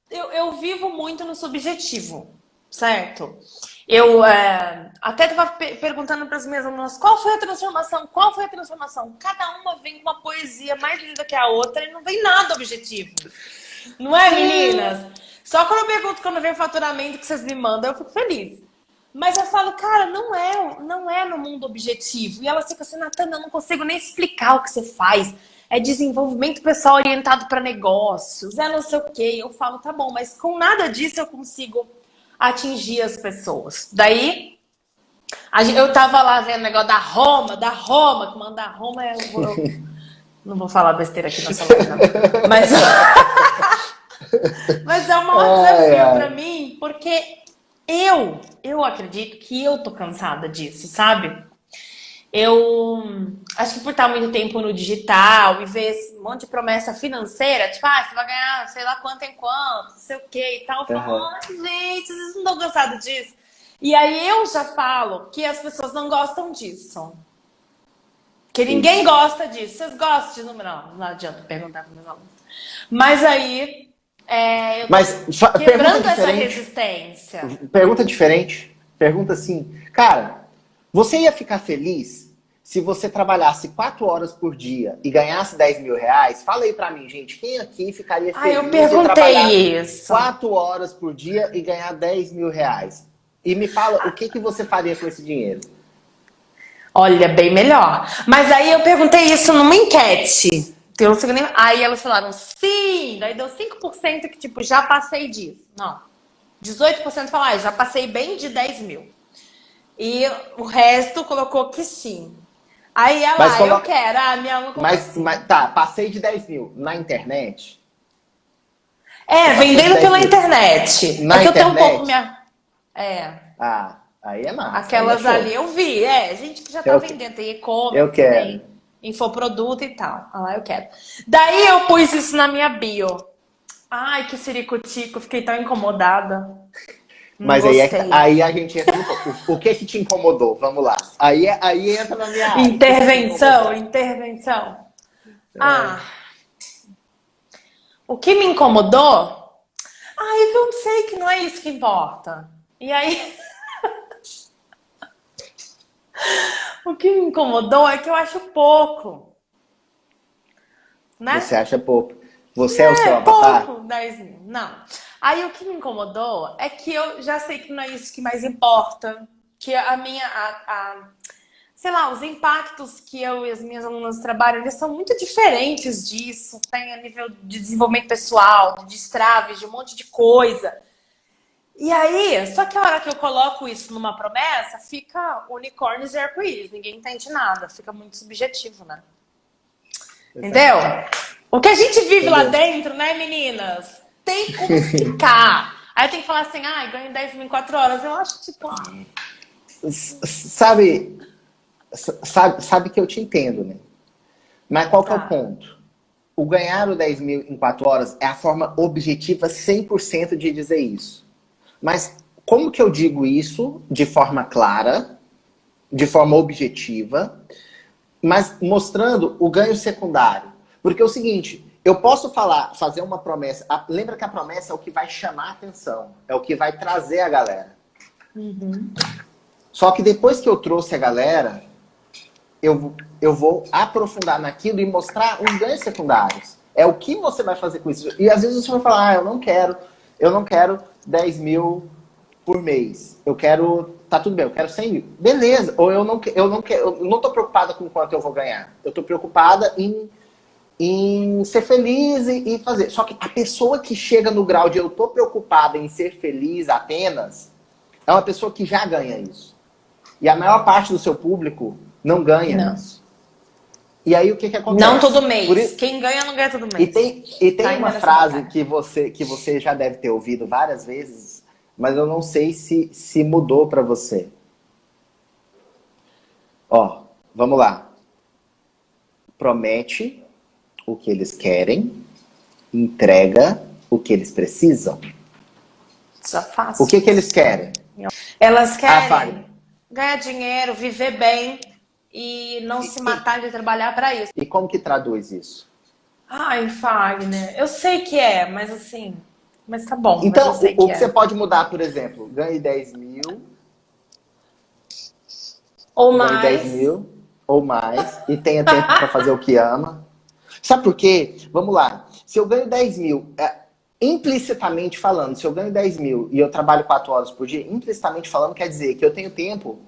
B: eu vivo muito no subjetivo, certo? Eu até estava perguntando para as minhas alunas qual foi a transformação, qual foi a transformação. Cada uma vem com uma poesia mais linda que a outra e não vem nada objetivo. Não é, meninas? Só quando eu pergunto quando vem o faturamento que vocês me mandam, eu fico feliz. Mas eu falo, cara, não é no mundo objetivo. E ela fica assim, Natana, eu não consigo nem explicar o que você faz. É desenvolvimento pessoal orientado para negócios, é não sei o quê. Eu falo, tá bom, mas com nada disso eu consigo atingir as pessoas. Daí, eu tava lá vendo o negócio da Roma, que manda a Roma, eu não vou falar besteira aqui na sala, não. Mas, mas é um maior desafio para mim, porque eu acredito que eu tô cansada disso, sabe? Eu acho que por estar muito tempo no digital e ver esse monte de promessa financeira, tipo, você vai ganhar sei lá quanto em quanto, não sei o que e tal. Eu falo, gente, vocês não estão cansados disso? E aí eu já falo que as pessoas não gostam disso. Que ninguém gosta disso. Vocês gostam de número? Não adianta perguntar para meus alunos. Mas aí, quebrando essa resistência.
A: Pergunta diferente. Pergunta assim, cara, você ia ficar feliz se você trabalhasse 4 horas por dia e ganhasse 10 mil reais? Fala aí pra mim, gente, quem aqui ficaria feliz
B: eu perguntei
A: de trabalhar
B: isso.
A: 4 horas por dia e ganhar 10 mil reais? E me fala, o que você faria com esse dinheiro?
B: Olha, bem melhor. Mas aí eu perguntei isso numa enquete. Aí elas falaram sim. Daí deu 5% que, tipo, já passei disso. Não. 18% falaram, já passei bem de 10 mil. E o resto colocou que sim. Aí ela, eu quero. Minha aluna
A: mas tá, passei de 10 mil na internet?
B: Vendendo pela internet.
A: Na
B: que
A: internet?
B: eu tenho um pouco minha...
A: Aí é massa.
B: Aquelas ali eu vi, gente que já tá vendendo, tem e-commerce, tem infoproduto e tal. Lá eu quero. Daí eu pus isso na minha bio. Ai, que ciricutico, fiquei tão incomodada.
A: Mas aí a gente entra o que te incomodou? Vamos lá. Aí entra na minha área.
B: Intervenção. O que me incomodou? Eu não sei que não é isso que importa. E aí... O que me incomodou é que eu acho pouco. Né?
A: Você acha pouco? Você é o seu avatar?
B: Pouco, 10 mil. Não. Aí o que me incomodou é que eu já sei que não é isso que mais importa. Que sei lá, os impactos que eu e as minhas alunas trabalham, eles são muito diferentes disso. Tem a nível de desenvolvimento pessoal, de destraves, de um monte de coisa. E aí, só que a hora que eu coloco isso numa promessa, fica unicórnios e arco-íris. Ninguém entende nada. Fica muito subjetivo, né? Entendeu? O que a gente vive lá dentro, né, meninas? Tem como explicar. Aí tem que falar assim, ganho 10 mil em 4 horas. Eu acho, tipo...
A: Sabe que eu te entendo, né? Mas qual que é o ponto? O ganhar o 10 mil em 4 horas é a forma objetiva 100% de dizer isso. Mas como que eu digo isso de forma clara, de forma objetiva, mas mostrando o ganho secundário? Porque é o seguinte, eu posso fazer uma promessa. Lembra que a promessa é o que vai chamar a atenção, é o que vai trazer a galera. Só que depois que eu trouxe a galera, eu vou aprofundar naquilo e mostrar os ganhos secundários. É o que você vai fazer com isso. E às vezes você vai falar, eu não quero 10 mil por mês. Eu quero, tá tudo bem, eu quero 100 mil. Beleza. Ou eu não tô preocupada com quanto eu vou ganhar. Eu tô preocupada em ser feliz e fazer. Só que a pessoa que chega no grau de eu tô preocupada em ser feliz apenas, é uma pessoa que já ganha isso. E a maior parte do seu público não ganha isso. E aí o que acontece?
B: Não todo mês. Quem ganha não ganha todo mês.
A: E tem uma frase que você já deve ter ouvido várias vezes, mas eu não sei se mudou para você. Vamos lá. Promete o que eles querem, entrega o que eles precisam.
B: Já faço.
A: O que eles querem?
B: Elas querem ganhar dinheiro, viver bem e não se matar de trabalhar para isso.
A: E como que traduz isso?
B: Fagner, eu sei que mas assim... Mas tá bom.
A: Então, o que você pode mudar, por exemplo, ganhe 10 mil...
B: Ou mais.
A: 10 mil, ou mais, e tenha tempo para fazer o que ama. Sabe por quê? Vamos lá. Se eu ganho 10 mil, implicitamente falando, se eu ganho 10 mil e eu trabalho 4 horas por dia, implicitamente falando quer dizer que eu tenho tempo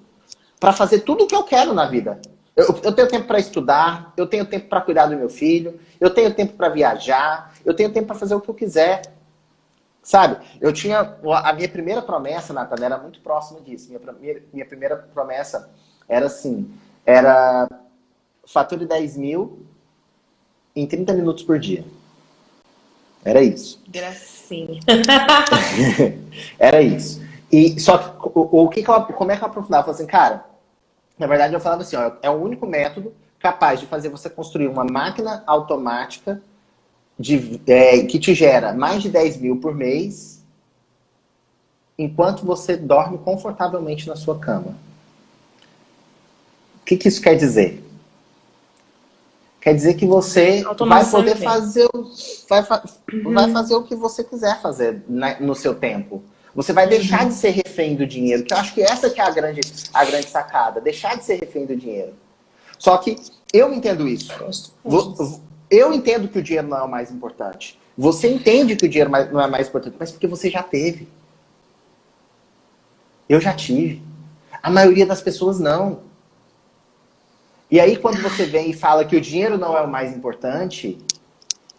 A: para fazer tudo o que eu quero na vida. Eu tenho tempo para estudar, eu tenho tempo para cuidar do meu filho, eu tenho tempo para viajar, eu tenho tempo para fazer o que eu quiser. Sabe? Eu tinha... A minha primeira promessa, Natana, era muito próxima disso. Minha primeira promessa era assim, era fature 10 mil em 30 minutos por dia. Era isso.
B: Gracinha.
A: Era isso. E só que como é que eu aprofundava? Eu falei assim, cara, na verdade eu falava assim, ó, é o único método capaz de fazer você construir uma máquina automática que te gera mais de 10 mil por mês enquanto você dorme confortavelmente na sua cama. O que isso quer dizer? Quer dizer que você vai poder fazer vai fazer o que você quiser fazer no seu tempo. Você vai deixar de ser refém do dinheiro, que eu acho que essa que é a grande sacada, deixar de ser refém do dinheiro. Só que eu entendo isso. Eu entendo que o dinheiro não é o mais importante. Você entende que o dinheiro não é mais importante, mas porque você já teve. Eu já tive. A maioria das pessoas não. E aí, quando você vem e fala que o dinheiro não é o mais importante,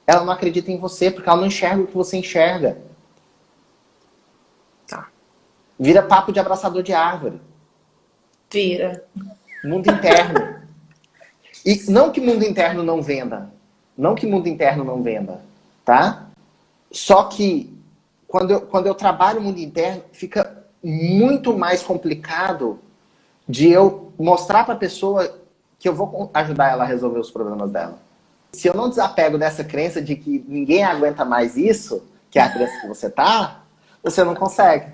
A: ela não acredita em você, porque ela não enxerga o que você enxerga.
B: Tá.
A: Vira papo de abraçador de árvore.
B: Vira.
A: Mundo interno. E não que mundo interno não venda. Não que mundo interno não venda. Tá? Só que, quando eu trabalho o mundo interno, fica muito mais complicado de eu mostrar para a pessoa que eu vou ajudar ela a resolver os problemas dela. Se eu não desapego dessa crença de que ninguém aguenta mais isso, que é a crença que você tá, você não consegue.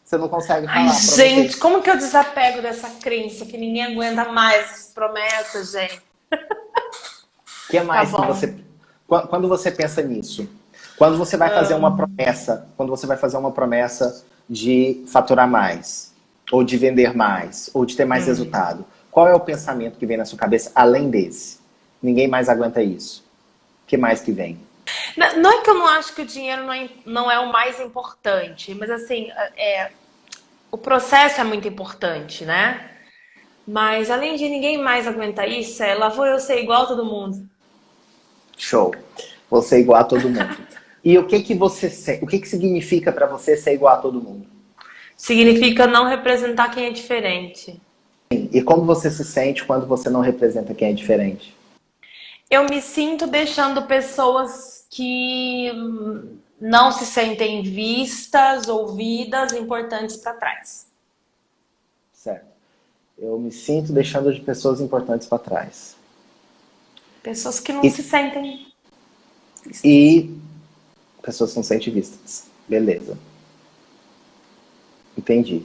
A: Você não consegue falar.
B: Ai, gente, como que eu desapego dessa crença que ninguém aguenta mais essas promessas, gente?
A: O que mais que você... Quando você pensa nisso? Quando você vai fazer uma promessa, de faturar mais, ou de vender mais, ou de ter mais resultado, qual é o pensamento que vem na sua cabeça além desse? Ninguém mais aguenta isso. O que mais que vem?
B: Não é que eu não acho que o dinheiro não é o mais importante, mas assim, o processo é muito importante, né? Mas além de ninguém mais aguentar isso, lá vou eu ser igual a todo mundo.
A: Show. Você é igual a todo mundo. E o que significa para você ser igual a todo mundo?
B: Significa não representar quem é diferente.
A: E como você se sente quando você não representa quem é diferente?
B: Eu me sinto deixando pessoas que não se sentem vistas, ouvidas, importantes para trás.
A: Certo. Eu me sinto deixando de pessoas importantes para trás.
B: Pessoas que não se sentem vistas.
A: E pessoas que não se sentem vistas. Beleza. Entendi.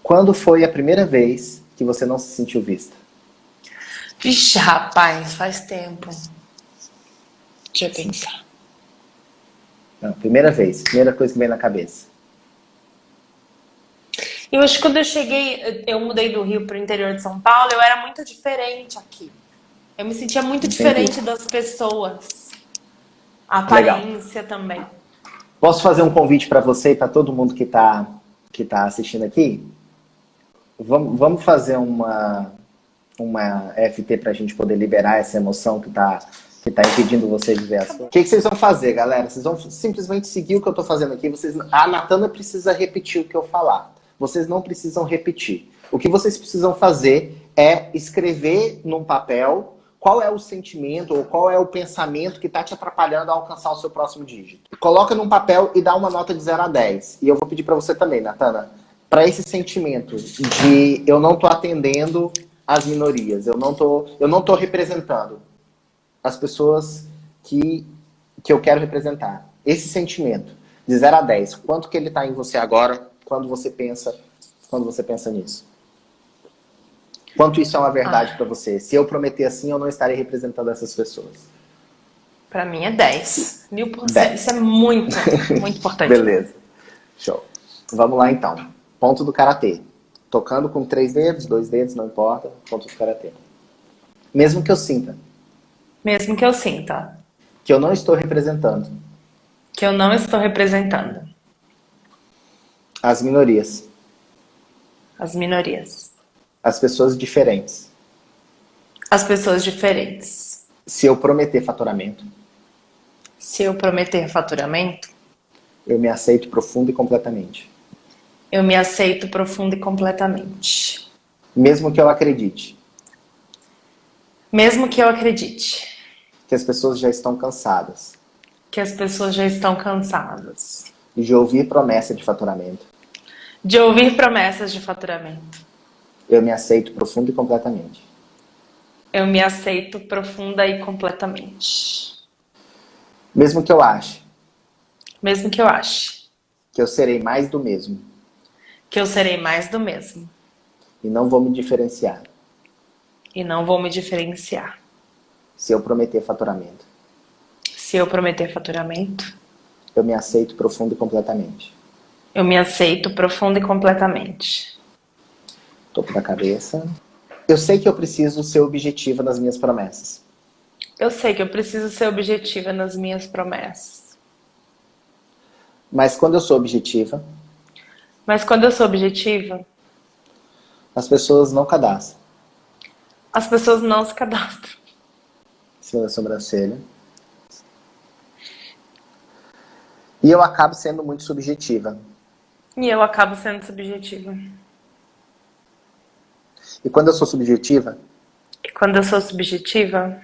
A: Quando foi a primeira vez que você não se sentiu vista?
B: Vixe, rapaz, faz tempo. Deixa eu pensar.
A: Não, primeira vez. Primeira coisa que vem na cabeça.
B: Eu acho que quando eu mudei do Rio para o interior de São Paulo, eu era muito diferente aqui. Eu me sentia muito diferente das pessoas. A aparência também.
A: Posso fazer um convite para você e para todo mundo que tá assistindo aqui? Vamos fazer uma EFT para a gente poder liberar essa emoção que tá impedindo você de ver as coisas. O que vocês vão fazer, galera? Vocês vão simplesmente seguir o que eu estou fazendo aqui. A Natana precisa repetir o que eu falar. Vocês não precisam repetir. O que vocês precisam fazer é escrever num papel qual é o sentimento ou qual é o pensamento que está te atrapalhando a alcançar o seu próximo dígito. Coloca num papel e dá uma nota de 0 a 10. E eu vou pedir para você também, Natana, para esse sentimento de eu não estou atendendo as minorias, eu não tô representando as pessoas que eu quero representar. Esse sentimento, de 0 a 10, quanto que ele está em você agora, quando você pensa nisso? Quanto isso é uma verdade para você? Se eu prometer assim, eu não estarei representando essas pessoas.
B: Para mim é 10. 1000%. Isso é muito, muito importante.
A: Beleza. Show. Vamos lá então. Ponto do karatê. Tocando com 3 dedos, 2 dedos, não importa. Ponto do karatê. Mesmo que eu sinta.
B: Mesmo que eu sinta.
A: que eu não estou representando.
B: Que eu não estou representando.
A: As minorias.
B: As minorias.
A: As pessoas diferentes.
B: As pessoas diferentes.
A: Se eu prometer faturamento,
B: Se eu prometer faturamento,
A: eu me aceito profundo e completamente.
B: eu me aceito profundo e completamente.
A: Mesmo que eu acredite
B: Mesmo que eu acredite
A: que as pessoas já estão cansadas
B: que as pessoas já estão cansadas
A: de ouvir promessa de faturamento,
B: de ouvir promessas de faturamento,
A: eu me aceito profundo e completamente.
B: eu me aceito profunda e completamente.
A: Mesmo que eu ache
B: Mesmo que eu ache
A: que eu serei mais do mesmo
B: que eu serei mais do mesmo
A: e não vou me diferenciar
B: e não vou me diferenciar.
A: se eu prometer faturamento,
B: Se eu prometer faturamento,
A: eu me aceito profundo e completamente.
B: eu me aceito profunda e completamente.
A: Topo da cabeça. Eu sei que eu preciso ser objetiva nas minhas promessas.
B: Eu sei que eu preciso ser objetiva nas minhas promessas.
A: Mas quando eu sou objetiva,
B: Mas quando eu sou objetiva,
A: as pessoas não cadastram.
B: as pessoas não se cadastram.
A: Em cima da sobrancelha. E eu acabo sendo muito subjetiva.
B: E eu acabo sendo subjetiva.
A: E quando eu sou subjetiva,
B: E quando eu sou subjetiva,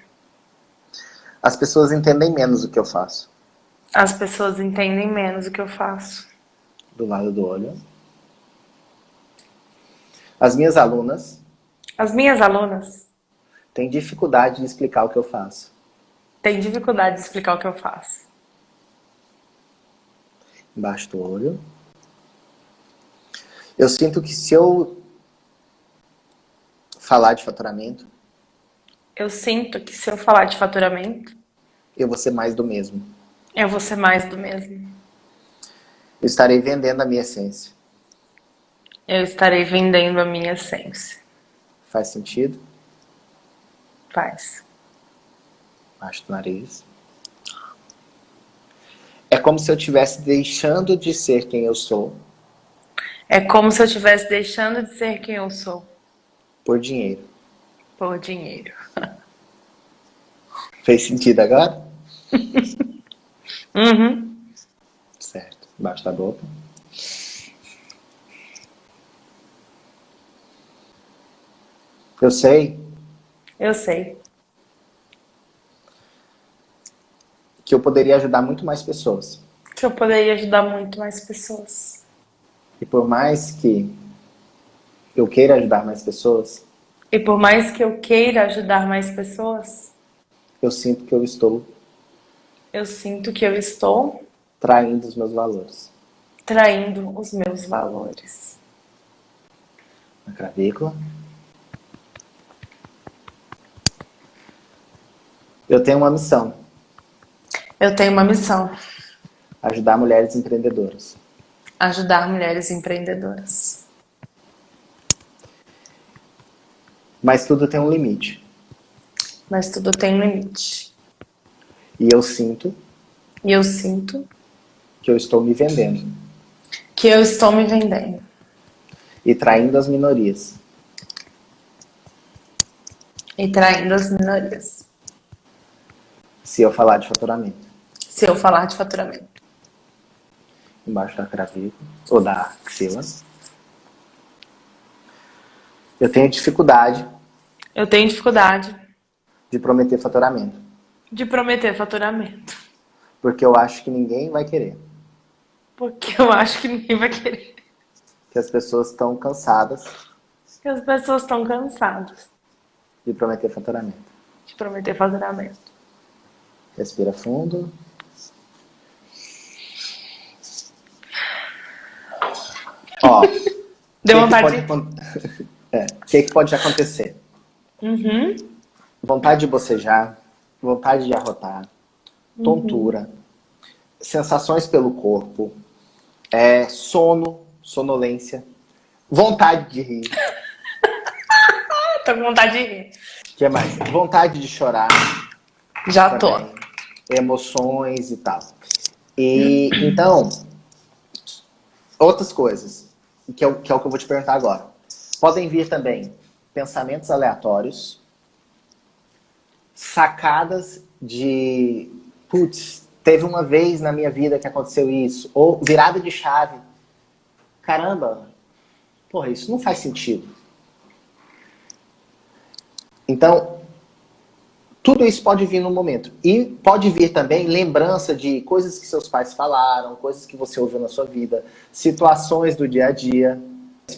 A: as pessoas entendem menos o que eu faço.
B: as pessoas entendem menos o que eu faço.
A: Do lado do olho. As minhas alunas
B: As minhas alunas
A: têm dificuldade de explicar o que eu faço.
B: têm dificuldade de explicar o que eu faço.
A: Embaixo do olho. Eu sinto que se eu falar de faturamento,
B: Eu sinto que se eu falar de faturamento,
A: eu vou ser mais do mesmo.
B: eu vou ser mais do mesmo.
A: Eu estarei vendendo a minha essência.
B: Eu estarei vendendo a minha essência.
A: Faz sentido?
B: Faz.
A: Embaixo do nariz. É como se eu estivesse deixando de ser quem eu sou
B: É como se eu estivesse deixando de ser quem eu sou
A: por dinheiro.
B: por dinheiro.
A: Fez sentido agora?
B: Uhum.
A: Certo. Embaixo da boca. Eu sei
B: Eu sei
A: que eu poderia ajudar muito mais pessoas.
B: que eu poderia ajudar muito mais pessoas.
A: E por mais que eu queira ajudar mais pessoas,
B: E por mais que eu queira ajudar mais pessoas,
A: eu sinto que eu estou
B: eu sinto que eu estou
A: traindo os meus valores.
B: traindo os meus valores.
A: Na clavícula. Eu tenho uma missão.
B: Eu tenho uma missão:
A: Ajudar mulheres empreendedoras.
B: ajudar mulheres empreendedoras.
A: Mas tudo tem um limite.
B: Mas tudo tem um limite.
A: E eu sinto
B: E eu sinto
A: que eu estou me vendendo
B: que eu estou me vendendo
A: e traindo as minorias.
B: e traindo as minorias.
A: Se eu falar de faturamento.
B: Se eu falar de faturamento.
A: Embaixo da clavícula ou da axila. Eu tenho dificuldade
B: Eu tenho dificuldade
A: de prometer faturamento.
B: de prometer faturamento.
A: Porque eu acho que ninguém vai querer.
B: Porque eu acho que ninguém vai querer.
A: Que as pessoas estão cansadas
B: Porque as pessoas estão cansadas
A: de prometer faturamento.
B: de prometer faturamento.
A: Respira fundo. Ó,
B: Deu vontade de...
A: o que pode acontecer?
B: Uhum.
A: Vontade de bocejar, vontade de arrotar, tontura, sensações pelo corpo, sono, sonolência, vontade de rir.
B: Tô com vontade de rir.
A: O que mais? Vontade de chorar.
B: Já tô.
A: Também. emoções e tal. E então, outras coisas, que é o que eu vou te perguntar agora. Podem vir também pensamentos aleatórios, sacadas de, putz, teve uma vez na minha vida que aconteceu isso, ou virada de chave. Caramba, porra, isso não faz sentido. Então, tudo isso pode vir no momento. E pode vir também lembrança de coisas que seus pais falaram, coisas que você ouviu na sua vida, situações do dia a dia.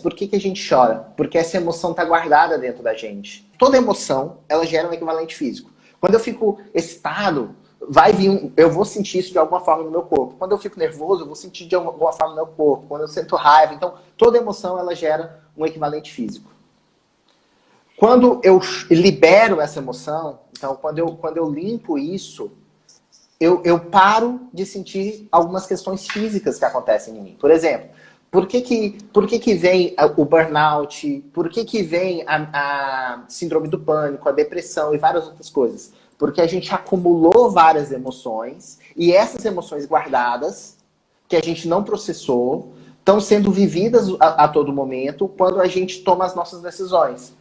A: Por que a gente chora? Porque essa emoção está guardada dentro da gente. Toda emoção, ela gera um equivalente físico. Quando eu fico excitado, eu vou sentir isso de alguma forma no meu corpo. Quando eu fico nervoso, eu vou sentir de alguma forma no meu corpo. Quando eu sinto raiva. Então, toda emoção, ela gera um equivalente físico. Quando eu libero essa emoção, então, quando eu limpo isso, eu paro de sentir algumas questões físicas que acontecem em mim. Por exemplo, por que vem o burnout? Por que vem a síndrome do pânico, a depressão e várias outras coisas? Porque a gente acumulou várias emoções e essas emoções guardadas, que a gente não processou, estão sendo vividas a todo momento quando a gente toma as nossas decisões.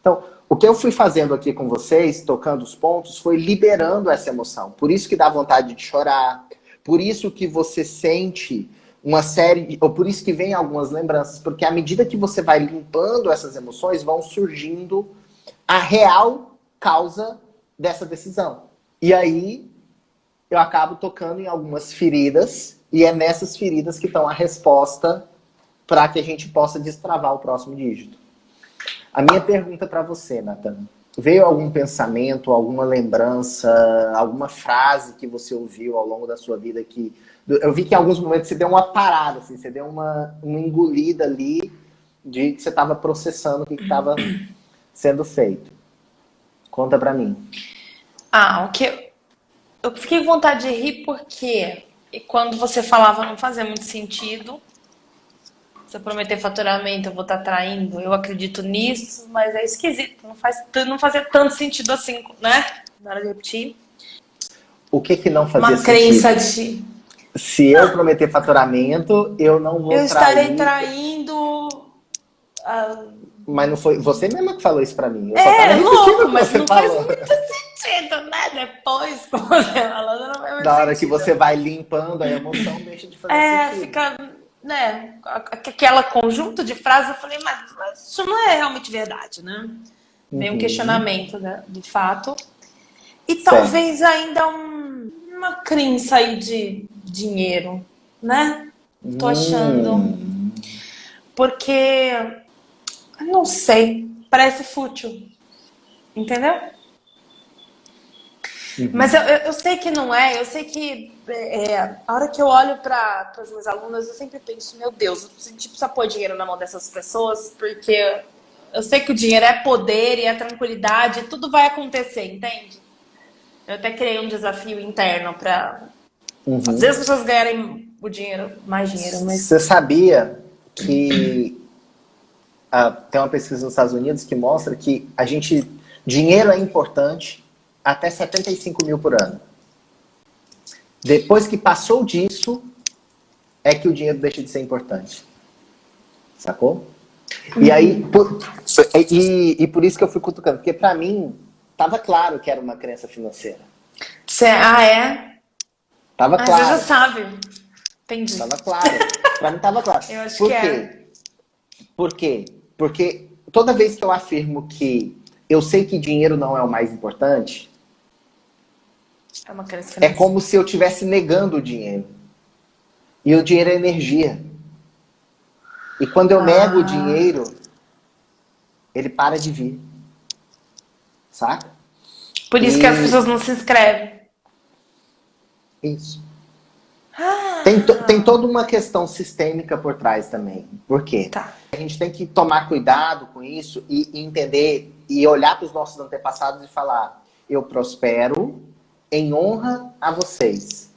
A: Então, o que eu fui fazendo aqui com vocês, tocando os pontos, foi liberando essa emoção. Por isso que dá vontade de chorar, por isso que você sente uma série, ou por isso que vem algumas lembranças, porque à medida que você vai limpando essas emoções, vão surgindo a real causa dessa decisão. E aí, eu acabo tocando em algumas feridas, e é nessas feridas que estão a resposta para que a gente possa destravar o próximo dígito. A minha pergunta para você, Nathan, veio algum pensamento, alguma lembrança, alguma frase que você ouviu ao longo da sua vida que... Eu vi que em alguns momentos você deu uma parada, assim, você deu uma engolida ali de que você estava processando o que estava sendo feito. Conta para mim.
B: O que eu fiquei com vontade de rir porque quando você falava não fazia muito sentido. Se eu prometer faturamento, eu vou estar traindo. Eu acredito nisso, mas é esquisito. Não fazia tanto sentido assim, né? Na hora de repetir.
A: O que não fazia
B: Uma
A: sentido?
B: crença de...
A: Se eu prometer faturamento, eu não vou trair.
B: Eu estarei traindo...
A: Mas não foi você mesma que falou isso pra mim. Eu
B: louco, mas não faz
A: falou.
B: muito sentido, né? Depois, como você falou, não faz muito
A: Da hora
B: sentido.
A: que você vai limpando, a emoção deixa de fazer sentido.
B: Fica... né, aquela conjunto de frases, eu falei, mas isso não é realmente verdade, né? Meio um questionamento, né, de fato. E talvez ainda uma crença aí de dinheiro, né? Tô achando. Porque, não sei, parece fútil, entendeu? Mas eu sei que não é, eu sei que a hora que eu olho para as minhas alunas, eu sempre penso, meu Deus, a gente precisa pôr dinheiro na mão dessas pessoas, porque eu sei que o dinheiro é poder e é tranquilidade, tudo vai acontecer, entende? Eu até criei um desafio interno para fazer as pessoas ganharem o dinheiro, mais dinheiro. Mas...
A: Você sabia que tem uma pesquisa nos Estados Unidos que mostra que dinheiro é importante até 75 mil por ano. Depois que passou disso, é que o dinheiro deixa de ser importante. Sacou? E aí, por isso que eu fui cutucando. Porque pra mim, tava claro que era uma crença financeira.
B: É?
A: Tava claro.
B: Você já sabe. Entendi.
A: Tava claro. Pra mim tava claro.
B: Eu acho
A: Por
B: que
A: quê? Por quê? Porque toda vez que eu afirmo que eu sei que dinheiro não é o mais importante,
B: é uma crença financeira.
A: É como se eu estivesse negando o dinheiro. E o dinheiro é energia. E quando eu nego o dinheiro, ele para de vir. Saca?
B: Por isso que as pessoas não se inscrevem.
A: Isso. Tem toda uma questão sistêmica por trás também. Por quê?
B: Tá.
A: A gente tem que tomar cuidado com isso e entender e olhar para os nossos antepassados e falar: eu prospero em honra a vocês.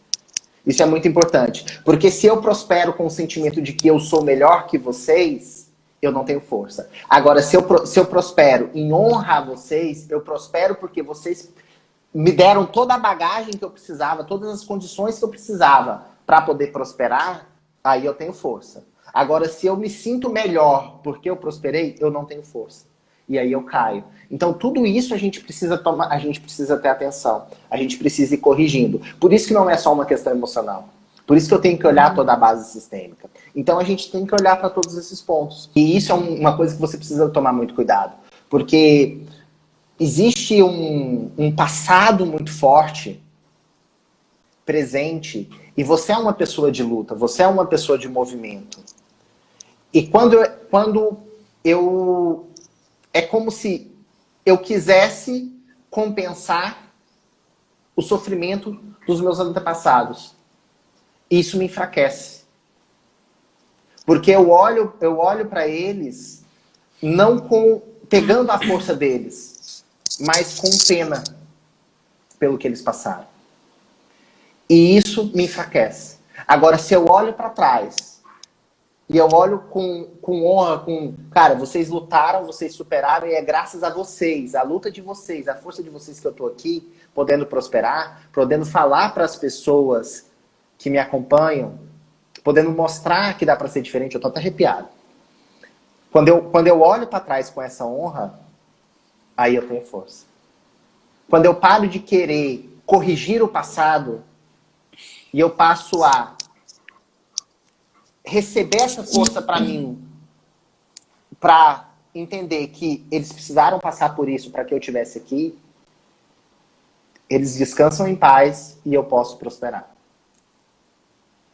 A: Isso é muito importante. Porque se eu prospero com o sentimento de que eu sou melhor que vocês, eu não tenho força. Agora, se eu prospero em honra a vocês, eu prospero porque vocês me deram toda a bagagem que eu precisava, todas as condições que eu precisava para poder prosperar, aí eu tenho força. Agora, se eu me sinto melhor porque eu prosperei, eu não tenho força. E aí eu caio. Então, tudo isso a gente precisa tomar, a gente precisa ter atenção. A gente precisa ir corrigindo. Por isso que não é só uma questão emocional. Por isso que eu tenho que olhar toda a base sistêmica. Então, a gente tem que olhar para todos esses pontos. E isso é uma coisa que você precisa tomar muito cuidado. Porque existe um passado muito forte, presente, e você é uma pessoa de luta, você é uma pessoa de movimento. E quando eu... É como se eu quisesse compensar o sofrimento dos meus antepassados. Isso me enfraquece. Porque eu olho para eles não pegando a força deles, mas com pena pelo que eles passaram. E isso me enfraquece. Agora, se eu olho para trás e eu olho com honra, cara, vocês lutaram, vocês superaram, e é graças a vocês, a luta de vocês, a força de vocês que eu tô aqui, podendo prosperar, podendo falar para as pessoas que me acompanham, podendo mostrar que dá para ser diferente. Eu tô até arrepiado. Quando eu olho para trás com essa honra, aí eu tenho força. Quando eu paro de querer corrigir o passado e eu passo a receber essa força para mim, para entender que eles precisaram passar por isso para que eu estivesse aqui, eles descansam em paz e eu posso prosperar.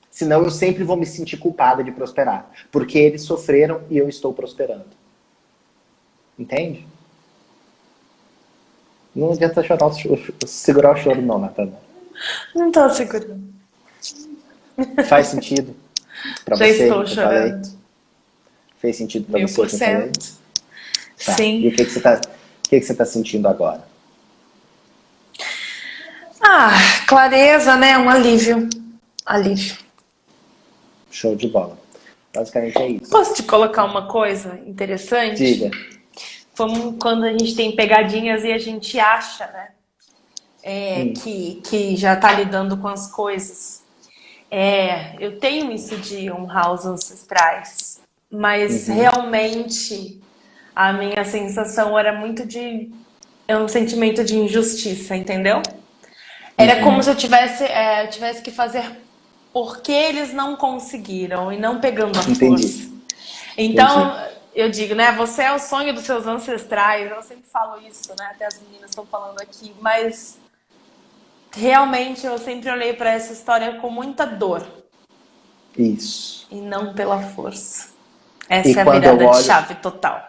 A: Senão eu sempre vou me sentir culpada de prosperar, porque eles sofreram e eu estou prosperando. Entende? Não adianta chorar, segurar o choro não, Natana.
B: Não tô segurando.
A: Faz sentido pra
B: Já
A: você
B: estou
A: que eu falei?
B: chorando.
A: Fez sentido pra você que eu falei?
B: 1000%.
A: Tá.
B: Sim.
A: E o que você tá sentindo agora?
B: Ah, clareza, né? Um alívio. Alívio.
A: Show de bola. Basicamente é isso.
B: Posso te colocar uma coisa interessante?
A: Diga.
B: Como quando a gente tem pegadinhas e a gente acha, né? Que já tá lidando com as coisas. Eu tenho isso de honrar os ancestrais, mas realmente a minha sensação era muito de um sentimento de injustiça, entendeu? Era como se eu tivesse que fazer porque eles não conseguiram e não pegando a
A: Entendi.
B: força. Então, eu digo, né? Você é o sonho dos seus ancestrais. Eu sempre falo isso, né? Até as meninas estão falando aqui, mas realmente eu sempre olhei para essa história com muita dor.
A: Isso.
B: E não pela força. Essa é a virada de chave total.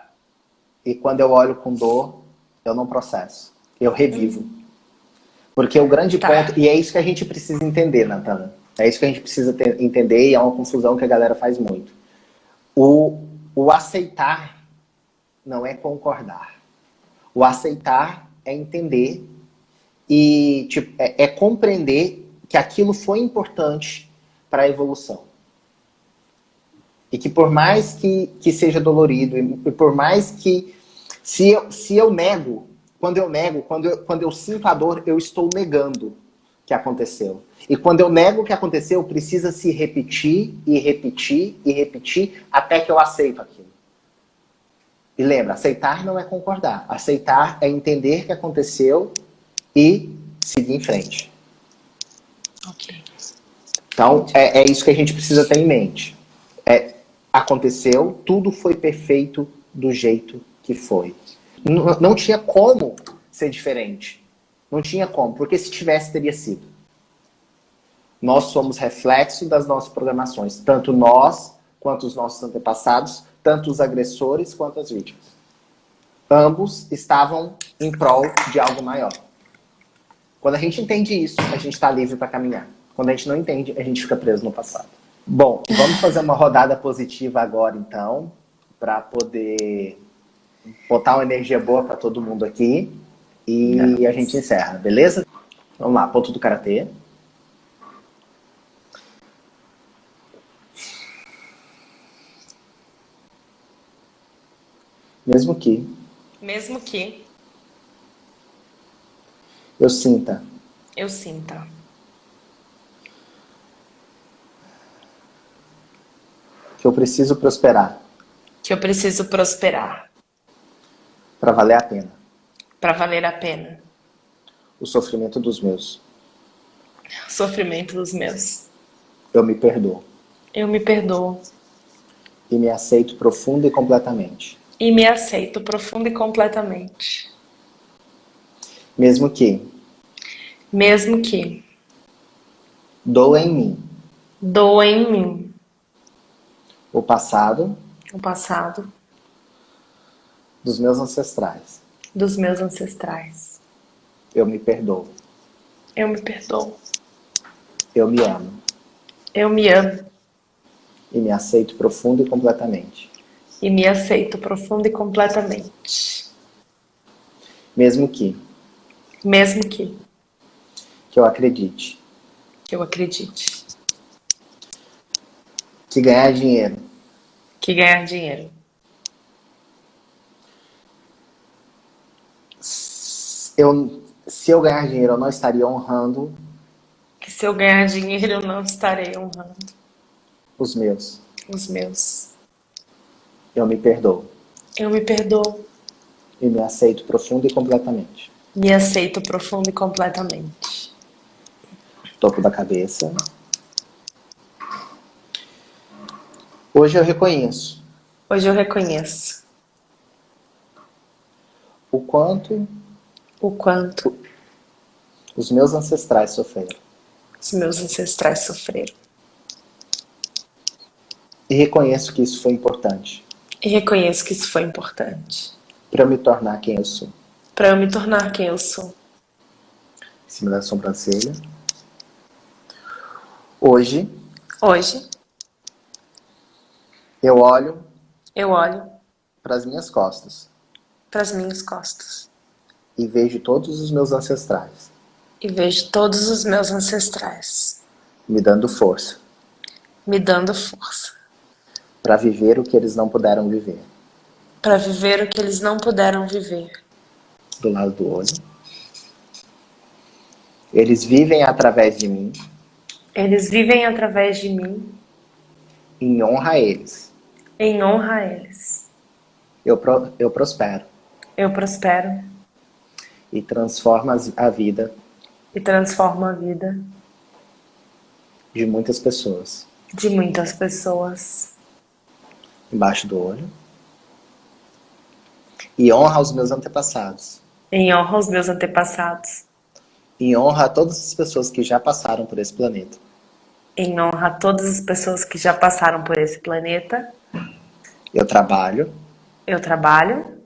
A: E quando eu olho com dor, eu não processo. Eu revivo. Porque o grande ponto... E é isso que a gente precisa entender, Natana. É isso que a gente precisa entender, e é uma confusão que a galera faz muito. O aceitar não é concordar. O aceitar é entender e é compreender que aquilo foi importante para a evolução. E que por mais que seja dolorido, e por mais que... Se eu nego, quando eu sinto a dor, eu estou negando que aconteceu. E quando eu nego o que aconteceu, precisa se repetir, e repetir, e repetir, até que eu aceito aquilo. E lembra, aceitar não é concordar. Aceitar é entender que aconteceu e seguir em frente.
B: Ok.
A: Então, é isso que a gente precisa ter em mente. Aconteceu, tudo foi perfeito do jeito que foi. Não tinha como ser diferente. Não tinha como, porque se tivesse, teria sido. Nós somos reflexo das nossas programações. Tanto nós, quanto os nossos antepassados, tanto os agressores quanto as vítimas. Ambos estavam em prol de algo maior. Quando a gente entende isso, a gente está livre para caminhar. Quando a gente não entende, a gente fica preso no passado. Bom, vamos fazer uma rodada positiva agora, então, para poder botar uma energia boa para todo mundo aqui. E a gente encerra, beleza? Vamos lá, ponto do karatê. Mesmo que Eu sinta
B: Eu sinta.
A: que eu preciso prosperar
B: Que eu preciso prosperar.
A: para valer a pena
B: Para valer a pena.
A: o sofrimento dos meus.
B: O sofrimento dos meus.
A: Eu me perdoo
B: Eu me perdoo.
A: e me aceito profunda e completamente.
B: E me aceito profunda e completamente.
A: Mesmo que
B: Mesmo que
A: doa em mim
B: doa em mim
A: o passado
B: o passado
A: dos meus ancestrais.
B: dos meus ancestrais.
A: Eu me perdoo.
B: Eu me perdoo.
A: Eu me amo
B: Eu me amo.
A: e me aceito profunda e completamente.
B: E me aceito profunda e completamente.
A: Mesmo que
B: Mesmo
A: eu acredite
B: que eu acredite
A: que ganhar dinheiro
B: que ganhar dinheiro.
A: se eu ganhar dinheiro, eu não estaria honrando
B: Que se eu ganhar dinheiro, eu não estarei honrando
A: os meus.
B: os meus.
A: Eu me perdoo
B: Eu me perdoo.
A: e me aceito profunda e completamente.
B: Me aceito profunda e completamente.
A: Topo da cabeça. Hoje eu reconheço
B: Hoje eu reconheço
A: o quanto
B: o quanto
A: os meus ancestrais sofreram.
B: os meus ancestrais sofreram.
A: E reconheço que isso foi importante
B: E reconheço que isso foi importante
A: para eu me tornar quem eu sou.
B: para eu me tornar quem eu sou.
A: Em cima da sobrancelha. Hoje
B: Hoje
A: eu olho
B: eu olho
A: para as minhas costas
B: para as minhas costas
A: e vejo todos os meus ancestrais
B: e vejo todos os meus ancestrais
A: me dando força
B: me dando força
A: para viver o que eles não puderam viver.
B: para viver o que eles não puderam viver.
A: Do lado do olho. Eles vivem através de mim,
B: Eles vivem através de mim,
A: em honra a eles.
B: em honra a eles.
A: Eu prospero
B: Eu prospero
A: e transformo a vida
B: e transformo a vida
A: de muitas pessoas.
B: de muitas pessoas.
A: Embaixo do olho. E honra aos meus antepassados.
B: Em honra aos meus antepassados.
A: Em honra a todas as pessoas que já passaram por esse planeta.
B: Em honra a todas as pessoas que já passaram por esse planeta.
A: Eu trabalho.
B: Eu trabalho.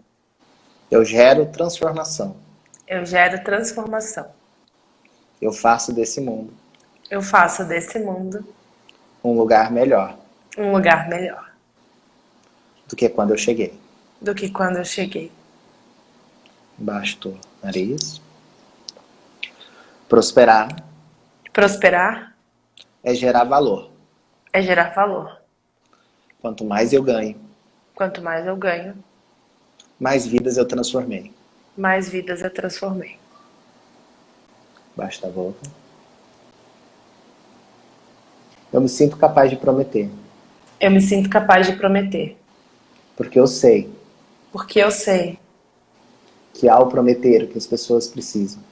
A: Eu gero transformação.
B: Eu gero transformação.
A: Eu faço desse mundo
B: Eu faço desse mundo
A: um lugar melhor
B: um lugar melhor
A: do que quando eu cheguei.
B: do que quando eu cheguei.
A: Embaixo do nariz. Prosperar
B: Prosperar
A: é gerar valor.
B: é gerar valor.
A: Quanto mais eu ganho,
B: Quanto mais eu ganho,
A: mais vidas eu transformei.
B: mais vidas eu transformei.
A: Embaixo da boca. Eu me sinto capaz de prometer.
B: Eu me sinto capaz de prometer.
A: Porque eu sei
B: Porque eu sei
A: que ao prometer o que as pessoas precisam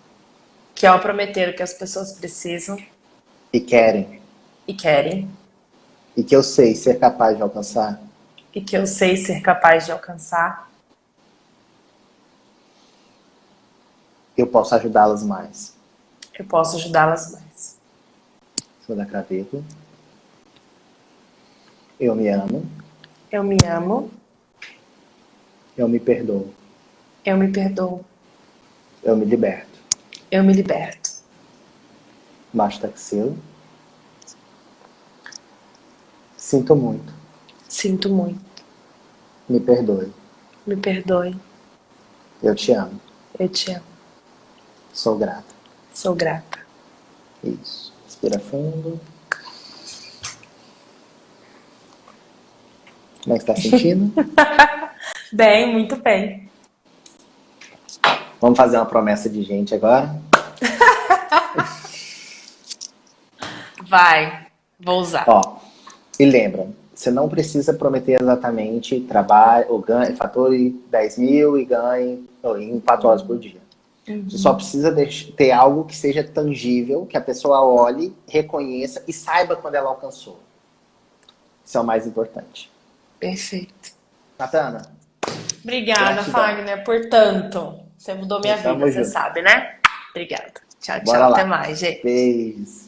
B: que ao prometer o que as pessoas precisam
A: e querem,
B: e querem,
A: e que eu sei ser capaz de alcançar,
B: e que eu sei ser capaz de alcançar,
A: eu posso ajudá-las mais.
B: eu posso ajudá-las mais.
A: Em cima da clavícula. Eu me amo.
B: Eu me amo.
A: Eu me perdoo.
B: Eu me perdoo.
A: Eu me liberto.
B: Eu me liberto.
A: Embaixo da axila. Sinto muito.
B: Sinto muito.
A: Me perdoe.
B: Me perdoe.
A: Eu te amo.
B: Eu te amo.
A: Sou grata.
B: Sou grata.
A: Isso. Respira fundo. Como é que tá sentindo?
B: Bem, muito bem.
A: Vamos fazer uma promessa de gente agora?
B: Vai, vou usar.
A: Ó, e lembra, você não precisa prometer exatamente trabalho, ou ganhe, fature 10 mil e ganhe em 4 horas por dia. Você só precisa ter algo que seja tangível, que a pessoa olhe, reconheça e saiba quando ela alcançou. Isso é o mais importante.
B: Perfeito.
A: Natana,
B: Obrigada,
A: gratidão.
B: Fagner, por tanto. Você mudou minha vida,
A: Tamo
B: você
A: junto.
B: sabe, né? Obrigada. Tchau, tchau.
A: Bora
B: Até
A: lá.
B: mais, gente.
A: Beijo.